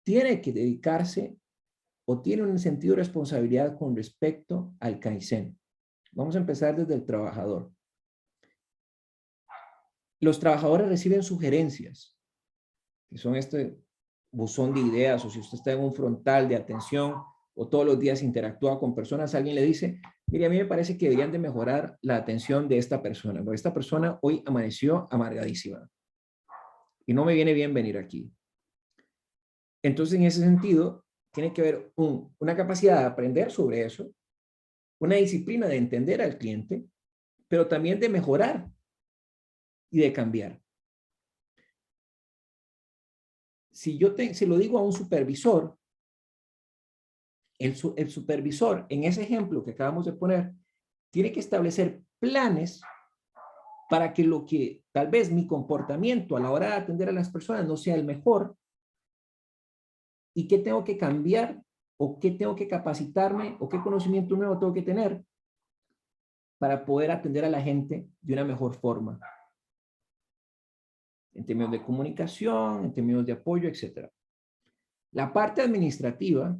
tiene que dedicarse o tiene un sentido de responsabilidad con respecto al Kaizen. Vamos a empezar desde el trabajador. Los trabajadores reciben sugerencias, que son este buzón de ideas, o si usted está en un frontal de atención o todos los días interactúa con personas, alguien le dice, mire, a mí me parece que deberían de mejorar la atención de esta persona, porque esta persona hoy amaneció amargadísima y no me viene bien venir aquí. Entonces, en ese sentido, tiene que haber una capacidad de aprender sobre eso, una disciplina de entender al cliente, pero también de mejorar y de cambiar. Si yo se lo digo a un supervisor, el supervisor, en ese ejemplo que acabamos de poner, tiene que establecer planes para que lo que tal vez mi comportamiento a la hora de atender a las personas no sea el mejor, y qué tengo que cambiar o qué tengo que capacitarme o qué conocimiento nuevo tengo que tener para poder atender a la gente de una mejor forma. En términos de comunicación, en términos de apoyo, etc. La parte administrativa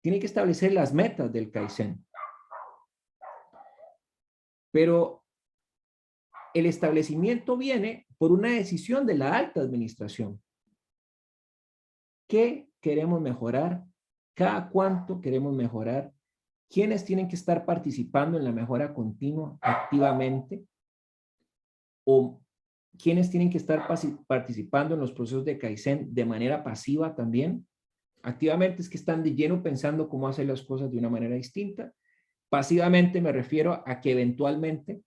tiene que establecer las metas del Kaizen. Pero el establecimiento viene por una decisión de la alta administración. ¿Qué queremos mejorar? ¿Cada cuánto queremos mejorar? ¿Quiénes tienen que estar participando en la mejora continua activamente? ¿O quiénes tienen que estar participando en los procesos de Kaizen de manera pasiva también? Activamente es que están de lleno pensando cómo hacer las cosas de una manera distinta. Pasivamente me refiero a que eventualmente,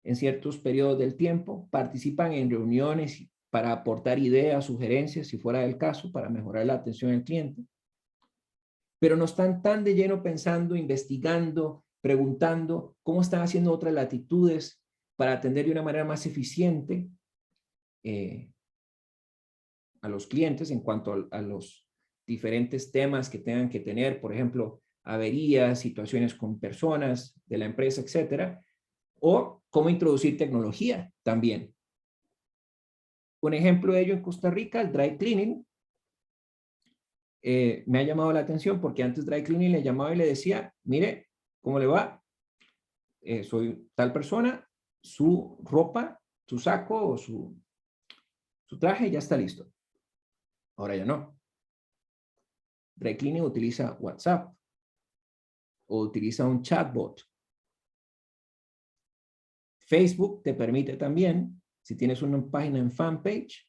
en ciertos periodos del tiempo, participan en reuniones para aportar ideas, sugerencias, si fuera el caso, para mejorar la atención al cliente. Pero no están tan de lleno pensando, investigando, preguntando cómo están haciendo otras latitudes para atender de una manera más eficiente a los clientes en cuanto a los diferentes temas que tengan que tener, por ejemplo, averías, situaciones con personas de la empresa, etcétera, o cómo introducir tecnología también. Un ejemplo de ello en Costa Rica, el dry cleaning, me ha llamado la atención porque antes dry cleaning le llamaba y le decía, mire, ¿cómo le va? Soy tal persona, su ropa, su saco o su traje ya está listo. Ahora ya no. Dry cleaning utiliza WhatsApp o utiliza un chatbot. Facebook te permite también, si tienes una página en fanpage,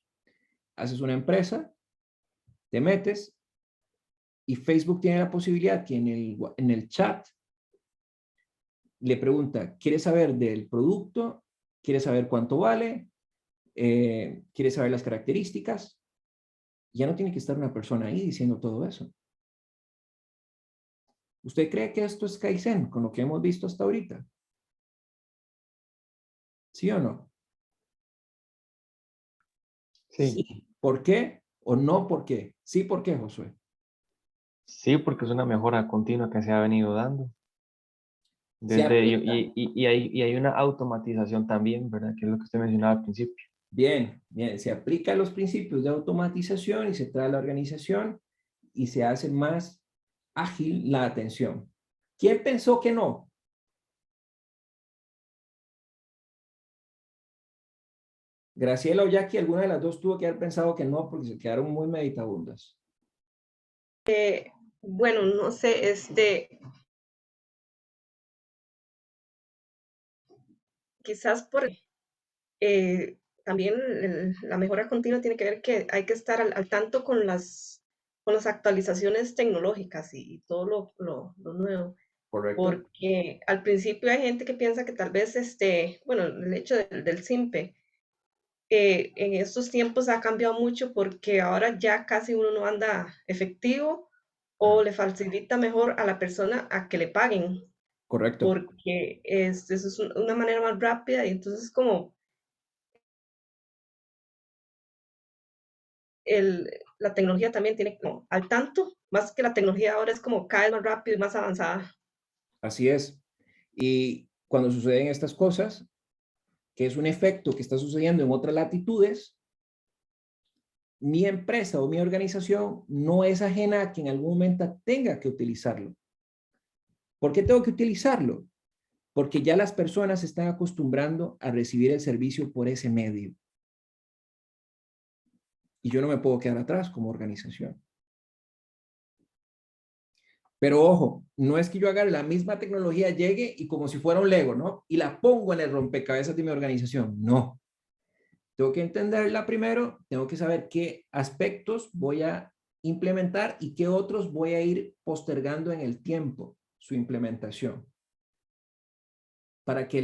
haces una empresa, te metes y Facebook tiene la posibilidad que en el chat le pregunta, ¿quieres saber del producto? ¿Quieres saber cuánto vale? ¿Quieres saber las características? Ya no tiene que estar una persona ahí diciendo todo eso. ¿Usted cree que esto es Kaizen con lo que hemos visto hasta ahorita? ¿Sí o no? Sí, ¿Por qué o no por qué? Sí, ¿por qué, Josué? sí, porque es una mejora continua que se ha venido dando. Se aplica. Y hay una automatización también, ¿verdad? Que es lo que usted mencionaba al principio. Bien, bien, se aplican los principios de automatización y se trae a la organización y se hace más ágil la atención. ¿Quién pensó que no? Graciela o Jackie, alguna de las dos tuvo que haber pensado que no porque se quedaron muy meditabundas. Bueno, no sé, quizás por también la mejora continua tiene que ver que hay que estar al tanto con las actualizaciones tecnológicas y todo lo nuevo. ¿Correcto? Porque al principio hay gente que piensa que tal vez, bueno, el hecho del SIMPE, en estos tiempos ha cambiado mucho porque ahora ya casi uno no anda efectivo o le facilita mejor a la persona a que le paguen, Correcto. porque eso es una manera más rápida y entonces como la tecnología también tiene como al tanto, más que la tecnología ahora es como cada vez más rápido y más avanzada. Así es. Y cuando suceden estas cosas, que es un efecto que está sucediendo en otras latitudes, mi empresa o mi organización no es ajena a que en algún momento tenga que utilizarlo. ¿Por qué tengo que utilizarlo? Porque ya las personas se están acostumbrando a recibir el servicio por ese medio. Y yo no me puedo quedar atrás como organización. Pero ojo, no es que yo haga la misma tecnología, llegue y como si fuera un Lego, ¿no? Y la pongo en el rompecabezas de mi organización. No. Tengo que entenderla primero, tengo que saber qué aspectos voy a implementar y qué otros voy a ir postergando en el tiempo su implementación. Para que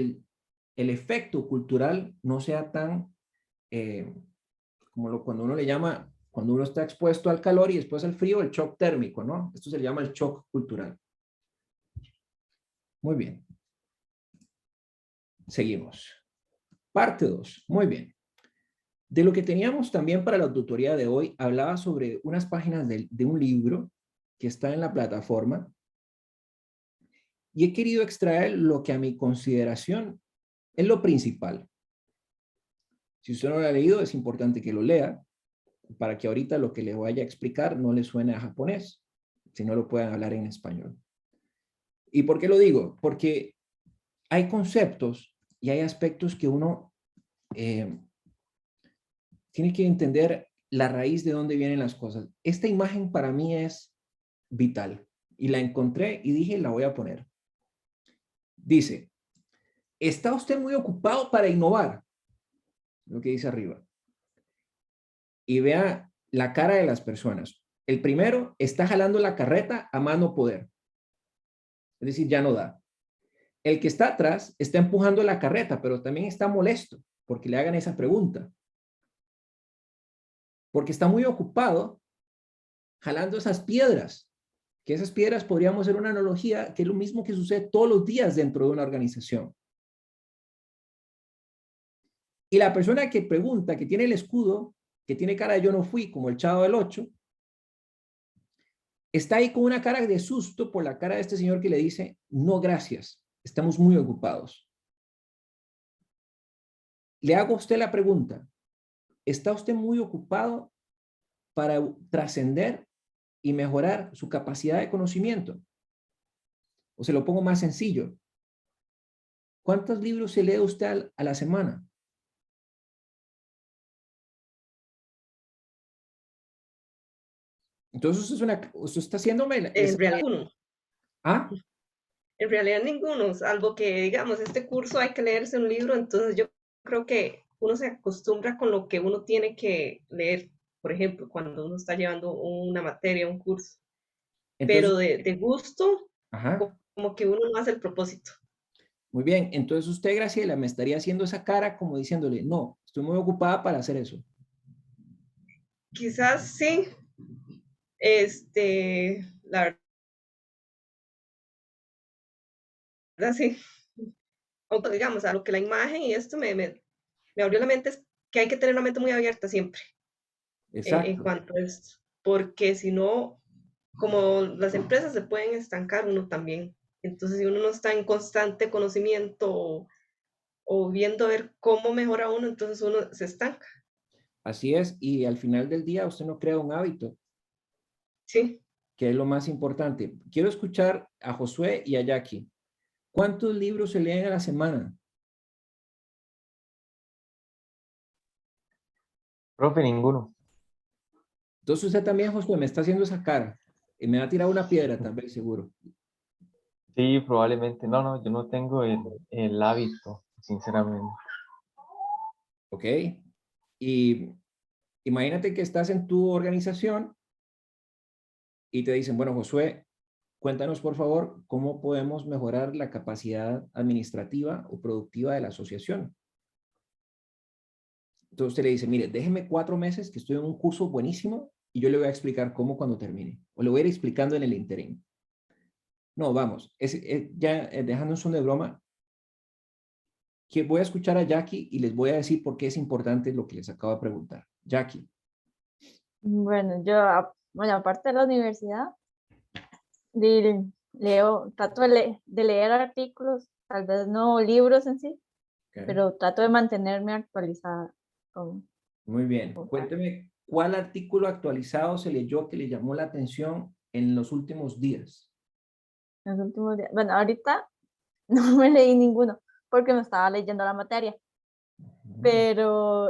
el efecto cultural no sea tan, cuando uno le llama, cuando uno está expuesto al calor y después al frío, el shock térmico, ¿no? Esto se le llama el shock cultural. Muy bien. Seguimos. Parte 2. Muy bien. De lo que teníamos también para la tutoría de hoy, hablaba sobre unas páginas de un libro que está en la plataforma y he querido extraer lo que a mi consideración es lo principal. Si usted no lo ha leído, es importante que lo lea para que ahorita lo que le vaya a explicar no le suene a japonés, si no lo puedan hablar en español. ¿Y por qué lo digo? Porque hay conceptos y hay aspectos que uno tiene que entender la raíz de dónde vienen las cosas. Esta imagen para mí es vital y la encontré y dije, la voy a poner. Dice, ¿está usted muy ocupado para innovar? Lo que dice arriba. Y vea la cara de las personas. El primero está jalando la carreta a mano poder. Es decir, ya no da. El que está atrás está empujando la carreta, pero también está molesto porque le hagan esa pregunta. Porque está muy ocupado jalando esas piedras. Que esas piedras podríamos hacer una analogía que es lo mismo que sucede todos los días dentro de una organización. Y la persona que pregunta, que tiene el escudo, que tiene cara de yo no fui, como el Chavo del 8, está ahí con una cara de susto por la cara de este señor que le dice, no gracias, estamos muy ocupados. Le hago a usted la pregunta, ¿está usted muy ocupado para trascender y mejorar su capacidad de conocimiento? O se lo pongo más sencillo. ¿Cuántos libros se lee usted a la semana? Entonces usted está haciéndome... En realidad, ninguno. ¿Ah? En realidad ninguno, algo que digamos, este curso hay que leerse un libro, entonces yo creo que uno se acostumbra con lo que uno tiene que leer, por ejemplo, cuando uno está llevando una materia, un curso, Entonces, pero de gusto, ajá. como que uno no hace el propósito. Muy bien, entonces usted, Graciela, me estaría haciendo esa cara como diciéndole, no, estoy muy ocupada para hacer eso. Quizás sí, la verdad sí, aunque digamos, a lo que la imagen y esto me abrió la mente es que hay que tener la mente muy abierta siempre en Exacto. cuanto a esto, porque si no, como las empresas se pueden estancar uno también. Entonces, si uno no está en constante conocimiento o viendo a ver cómo mejora uno, entonces uno se estanca. Así es, y al final del día usted no crea un hábito, Sí, que es lo más importante. Quiero escuchar a Josué y a Jackie. ¿Cuántos libros se leen a la semana? Profe, ninguno. Entonces usted también, Josué, me está haciendo esa cara y me va a tirar una piedra, tal vez, seguro. Sí, probablemente. No, no, yo no tengo el hábito, sinceramente. ¿Ok? Y imagínate que estás en tu organización y te dicen, bueno, Josué, cuéntanos por favor cómo podemos mejorar la capacidad administrativa o productiva de la asociación. Entonces usted le dice, mire, déjeme 4 meses que estoy en un curso buenísimo y yo le voy a explicar cómo cuando termine. O le voy a ir explicando en el interín. No, vamos, dejando un son de broma, que voy a escuchar a Jackie y les voy a decir por qué es importante lo que les acabo de preguntar. Jackie. Bueno, bueno, aparte de la universidad, trato de leer artículos, tal vez no libros en sí, Ok. pero trato de mantenerme actualizada con, Muy bien. con tal. Cuénteme, ¿cuál artículo actualizado se leyó que le llamó la atención en los últimos días? En los últimos días. Bueno, ahorita no me leí ninguno porque me estaba leyendo la materia, pero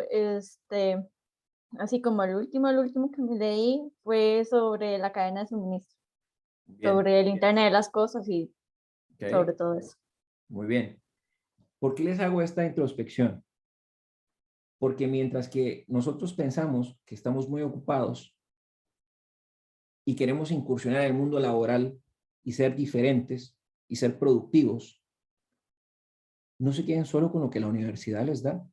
así como el último que me leí fue sobre la cadena de suministro, Bien. sobre el Internet de las cosas y Ok. sobre todo eso. Muy bien. ¿Por qué les hago esta introspección? Porque mientras que nosotros pensamos que estamos muy ocupados y queremos incursionar en el mundo laboral y ser diferentes y ser productivos, no se queden solo con lo que la universidad les da.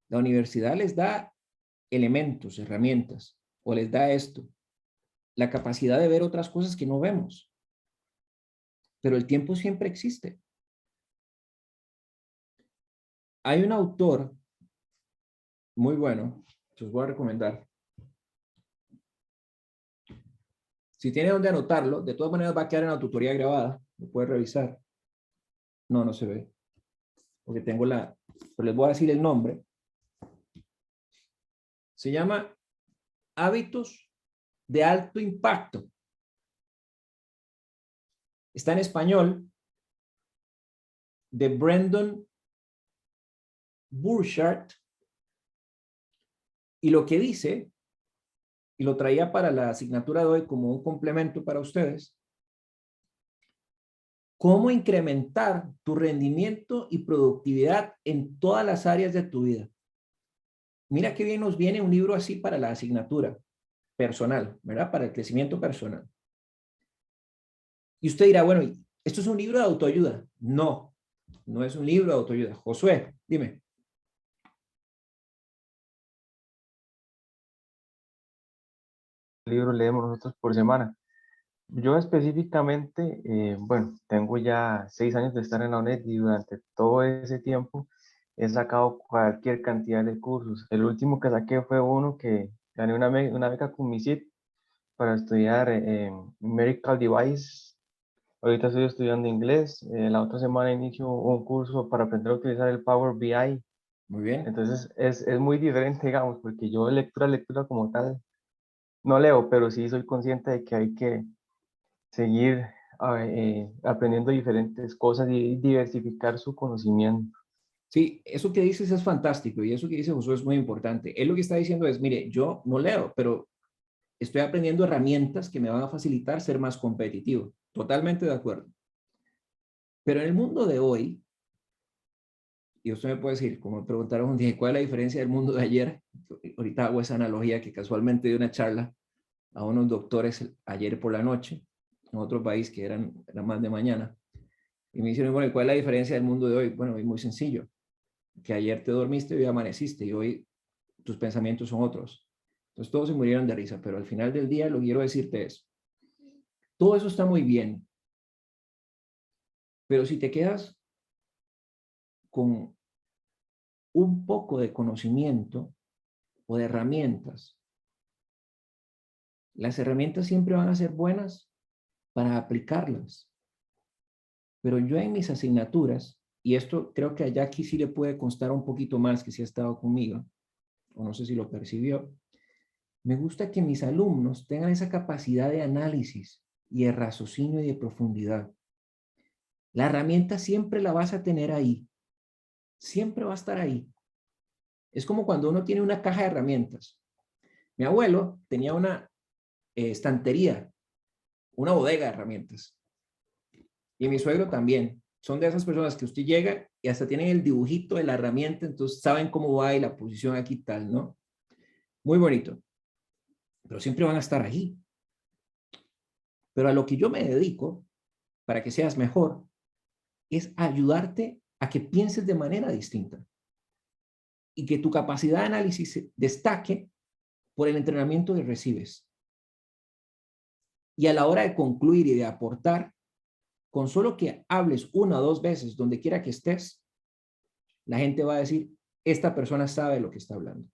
La universidad les da elementos, herramientas, o les da esto, la capacidad de ver otras cosas que no vemos, pero el tiempo siempre existe. Hay un autor muy bueno, que os voy a recomendar. Si tiene donde anotarlo, de todas maneras va a quedar en la tutoría grabada, lo puedes revisar. No, no se ve, porque tengo pero les voy a decir el nombre. Se llama Hábitos de Alto Impacto. Está en español, de Brendon Burchard, y lo que dice, y lo traía para la asignatura de hoy como un complemento para ustedes, cómo incrementar tu rendimiento y productividad en todas las áreas de tu vida. Mira qué bien nos viene un libro así para la asignatura personal, ¿verdad? Para el crecimiento personal. Y usted dirá, bueno, ¿esto es un libro de autoayuda? No, no es un libro de autoayuda. Josué, dime. Libros leemos nosotros por semana. Yo específicamente, bueno, tengo ya 6 años de estar en la UNED y durante todo ese tiempo he sacado cualquier cantidad de cursos. El último que saqué fue uno que gané una beca con MISIT para estudiar Medical Device. Ahorita estoy estudiando inglés. La otra semana inicio un curso para aprender a utilizar el Power BI. Muy bien. Entonces es muy diferente, digamos, porque yo lectura como tal no leo, pero sí soy consciente de que hay que seguir aprendiendo diferentes cosas y diversificar su conocimiento. Sí, eso que dices es fantástico y eso que dice Josué es muy importante. Él lo que está diciendo es, mire, yo no leo, pero estoy aprendiendo herramientas que me van a facilitar ser más competitivo. Totalmente de acuerdo. Pero en el mundo de hoy, y usted me puede decir, como me preguntaron un día, ¿cuál es la diferencia del mundo de ayer? Ahorita hago esa analogía que casualmente di una charla a unos doctores ayer por la noche, en otro país que eran más de mañana. Y me dijeron, bueno, ¿cuál es la diferencia del mundo de hoy? Bueno, es muy sencillo. Que ayer te dormiste y hoy amaneciste y hoy tus pensamientos son otros. Entonces todos se murieron de risa, pero al final del día lo que quiero decirte es, todo eso está muy bien, pero si te quedas con un poco de conocimiento o de herramientas, las herramientas siempre van a ser buenas para aplicarlas. Pero yo en mis asignaturas, y esto creo que a Jackie sí le puede constar un poquito más que si ha estado conmigo, o no sé si lo percibió, me gusta que mis alumnos tengan esa capacidad de análisis y de raciocinio y de profundidad. La herramienta siempre la vas a tener ahí, siempre va a estar ahí. Es como cuando uno tiene una caja de herramientas. Mi abuelo tenía una estantería, una bodega de herramientas. Y mi suegro también. Son de esas personas que usted llega y hasta tienen el dibujito de la herramienta, entonces saben cómo va y la posición aquí tal, ¿no? Muy bonito. Pero siempre van a estar ahí. Pero a lo que yo me dedico, para que seas mejor, es ayudarte a que pienses de manera distinta y que tu capacidad de análisis destaque por el entrenamiento que recibes. Y a la hora de concluir y de aportar, con solo que hables una o dos veces donde quiera que estés, la gente va a decir, esta persona sabe de lo que está hablando.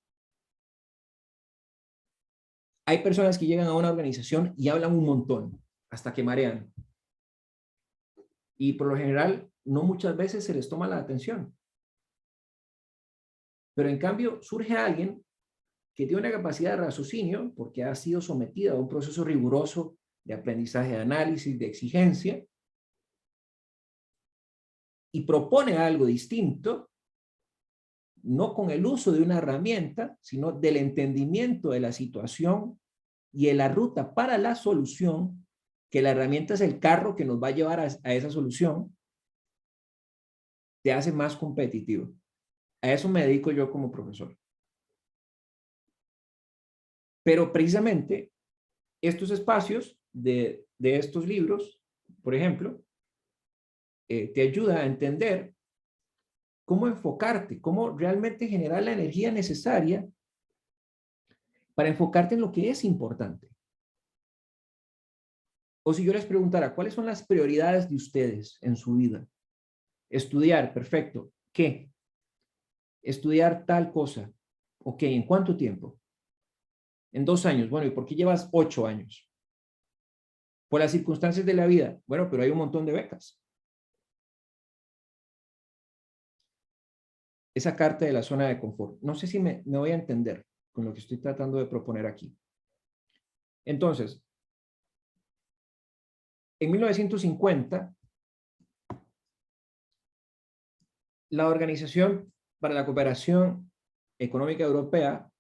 Hay personas que llegan a una organización y hablan un montón, hasta que marean. Y por lo general, no muchas veces se les toma la atención. Pero en cambio, surge alguien que tiene una capacidad de raciocinio porque ha sido sometida a un proceso riguroso de aprendizaje, de análisis, de exigencia, y propone algo distinto, no con el uso de una herramienta, sino del entendimiento de la situación y de la ruta para la solución, que la herramienta es el carro que nos va a llevar a esa solución, te hace más competitivo. A eso me dedico yo como profesor. Pero precisamente estos espacios de estos libros, por ejemplo, te ayuda a entender cómo enfocarte, cómo realmente generar la energía necesaria para enfocarte en lo que es importante. O si yo les preguntara, ¿cuáles son las prioridades de ustedes en su vida? Estudiar, perfecto. ¿Qué? Estudiar tal cosa. Ok, ¿en cuánto tiempo? En 2 años. Bueno, ¿y por qué llevas 8 años? Por las circunstancias de la vida. Bueno, pero hay un montón de becas. Esa carta de la zona de confort. No sé si me voy a entender con lo que estoy tratando de proponer aquí. Entonces, en 1950, la Organización para la Cooperación Económica Europea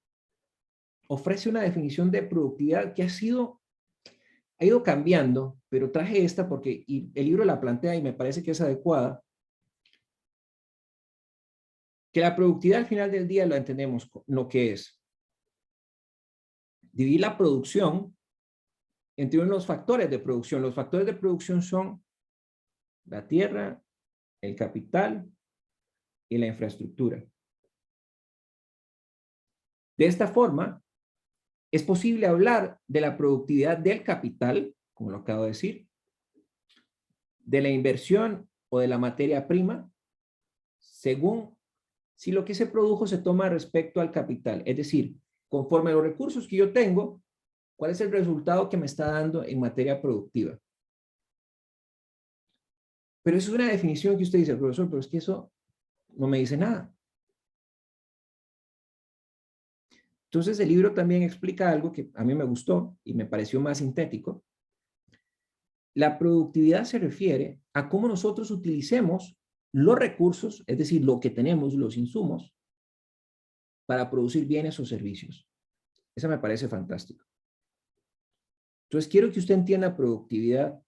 ofrece una definición de productividad que ha ido cambiando, pero traje esta porque el libro la plantea y me parece que es adecuada, que la productividad al final del día lo entendemos lo que es dividir la producción entre unos factores de producción. Los factores de producción son la tierra, el capital y la infraestructura. De esta forma, es posible hablar de la productividad del capital, como lo acabo de decir, de la inversión o de la materia prima, según si lo que se produjo se toma respecto al capital. Es decir, conforme a los recursos que yo tengo, ¿cuál es el resultado que me está dando en materia productiva? Pero eso es una definición que usted dice, profesor, pero es que eso no me dice nada. Entonces el libro también explica algo que a mí me gustó y me pareció más sintético. La productividad se refiere a cómo nosotros utilicemos los recursos, es decir, lo que tenemos, los insumos, para producir bienes o servicios. Eso me parece fantástico. Entonces quiero que usted entienda productividad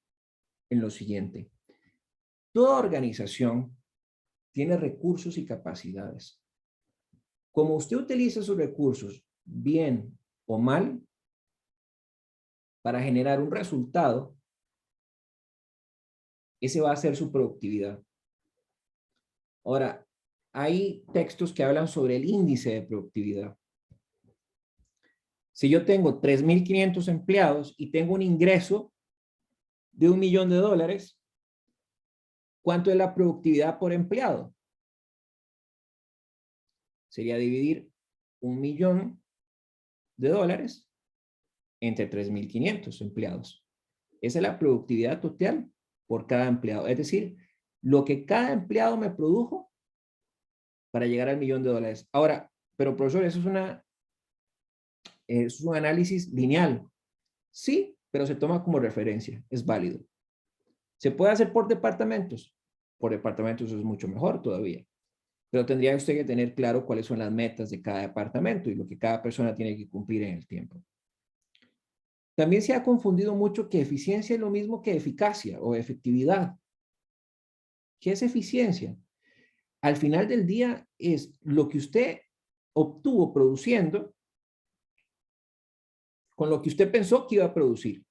en lo siguiente. Toda organización tiene recursos y capacidades. Como usted utiliza esos recursos bien o mal para generar un resultado, ese va a ser su productividad. Ahora, hay textos que hablan sobre el índice de productividad. Si yo tengo 3.500 empleados y tengo un ingreso de $1.000.000, ¿cuánto es la productividad por empleado? Sería dividir $1.000.000 entre 3.500 empleados. Esa es la productividad total por cada empleado. Es decir, lo que cada empleado me produjo para llegar al $1.000.000. Ahora, pero profesor, eso es un análisis lineal. Sí, pero se toma como referencia. Es válido. ¿Se puede hacer por departamentos? Por departamentos es mucho mejor todavía. Pero tendría usted que tener claro cuáles son las metas de cada departamento y lo que cada persona tiene que cumplir en el tiempo. También se ha confundido mucho que eficiencia es lo mismo que eficacia o efectividad. ¿Qué es eficiencia? Al final del día es lo que usted obtuvo produciendo con lo que usted pensó que iba a producir.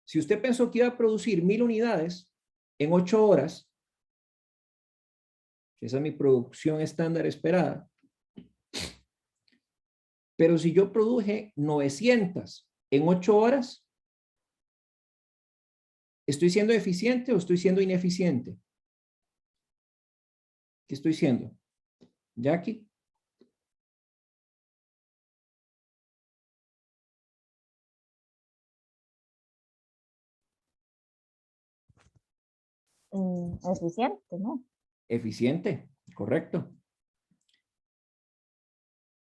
Si usted pensó que iba a producir 1.000 unidades en 8 horas, esa es mi producción estándar esperada, pero si yo produje 900 en 8 horas, ¿estoy siendo eficiente o estoy siendo ineficiente? ¿Qué estoy haciendo? Jackie. Eficiente, ¿no? Eficiente, correcto.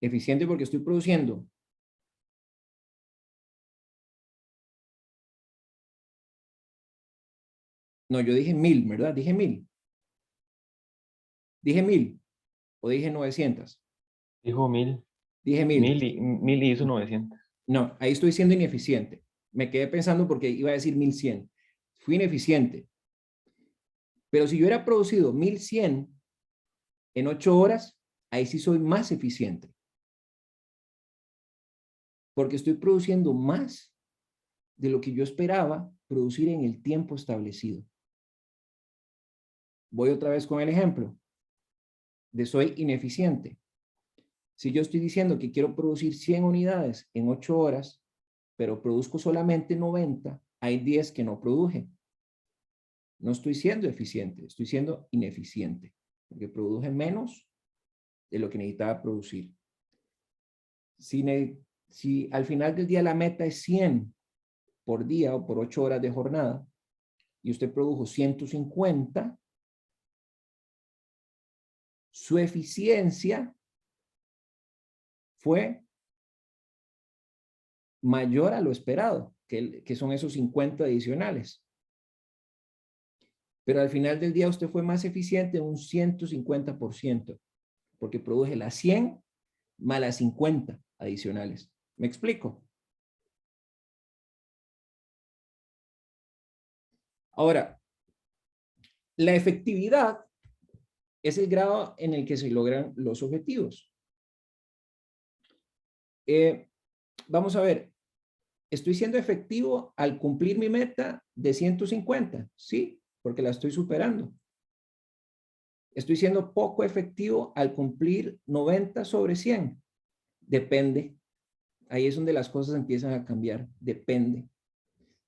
Eficiente porque estoy produciendo. No, yo dije 1000, ¿verdad? Dije 1000. Dije 1000 o dije 900. Dijo 1000, Dije 1000. 1000 y hizo 900. No, ahí estoy siendo ineficiente. Me quedé pensando porque iba a decir 1100. Fui ineficiente. Pero si yo hubiera producido 1100 en 8 horas, ahí sí soy más eficiente. Porque estoy produciendo más de lo que yo esperaba producir en el tiempo establecido. Voy otra vez con el ejemplo de soy ineficiente. Si yo estoy diciendo que quiero producir 100 unidades en 8 horas, pero produzco solamente 90, hay 10 que no produje. No estoy siendo eficiente, estoy siendo ineficiente, porque produje menos de lo que necesitaba producir. Si al final del día la meta es 100 por día o por 8 horas de jornada, y usted produjo 150, su eficiencia fue mayor a lo esperado, que son esos 50 adicionales. Pero al final del día usted fue más eficiente un 150%, porque produje las 100 más las 50 adicionales. ¿Me explico? Ahora, la efectividad es el grado en el que se logran los objetivos. Vamos a ver, ¿estoy siendo efectivo al cumplir mi meta de 150? Sí, porque la estoy superando. ¿Estoy siendo poco efectivo al cumplir 90 sobre 100? Depende. Ahí es donde las cosas empiezan a cambiar. Depende.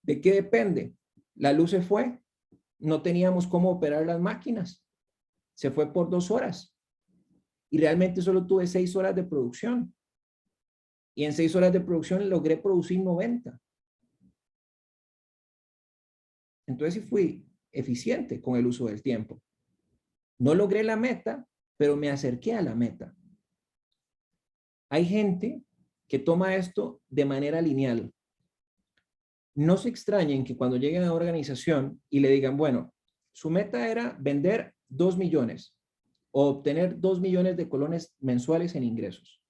¿De qué depende? La luz se fue. No teníamos cómo operar las máquinas. Se fue por 2 horas. Y realmente solo tuve 6 horas de producción. Y en 6 horas de producción logré producir 90. Entonces sí fui eficiente con el uso del tiempo. No logré la meta, pero me acerqué a la meta. Hay gente que toma esto de manera lineal. No se extrañen que cuando lleguen a una organización y le digan, bueno, su meta era vender 2 millones o obtener 2 millones de colones mensuales en ingresos.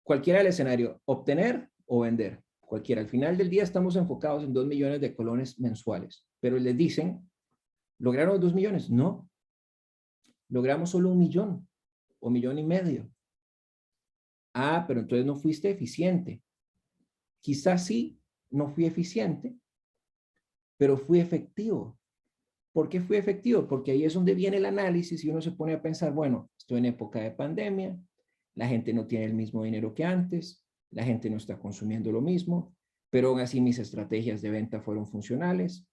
Cualquiera del escenario, obtener o vender, cualquiera. Al final del día estamos enfocados en 2 millones de colones mensuales, pero les dicen, ¿lograron 2 millones? No, logramos solo 1 millón o 1,5 millones. Ah, pero entonces no fuiste eficiente. Quizás sí, no fui eficiente, pero fui efectivo. ¿Por qué fui efectivo? Porque ahí es donde viene el análisis y uno se pone a pensar, bueno, estoy en época de pandemia, la gente no tiene el mismo dinero que antes, la gente no está consumiendo lo mismo, pero aún así mis estrategias de venta fueron funcionales,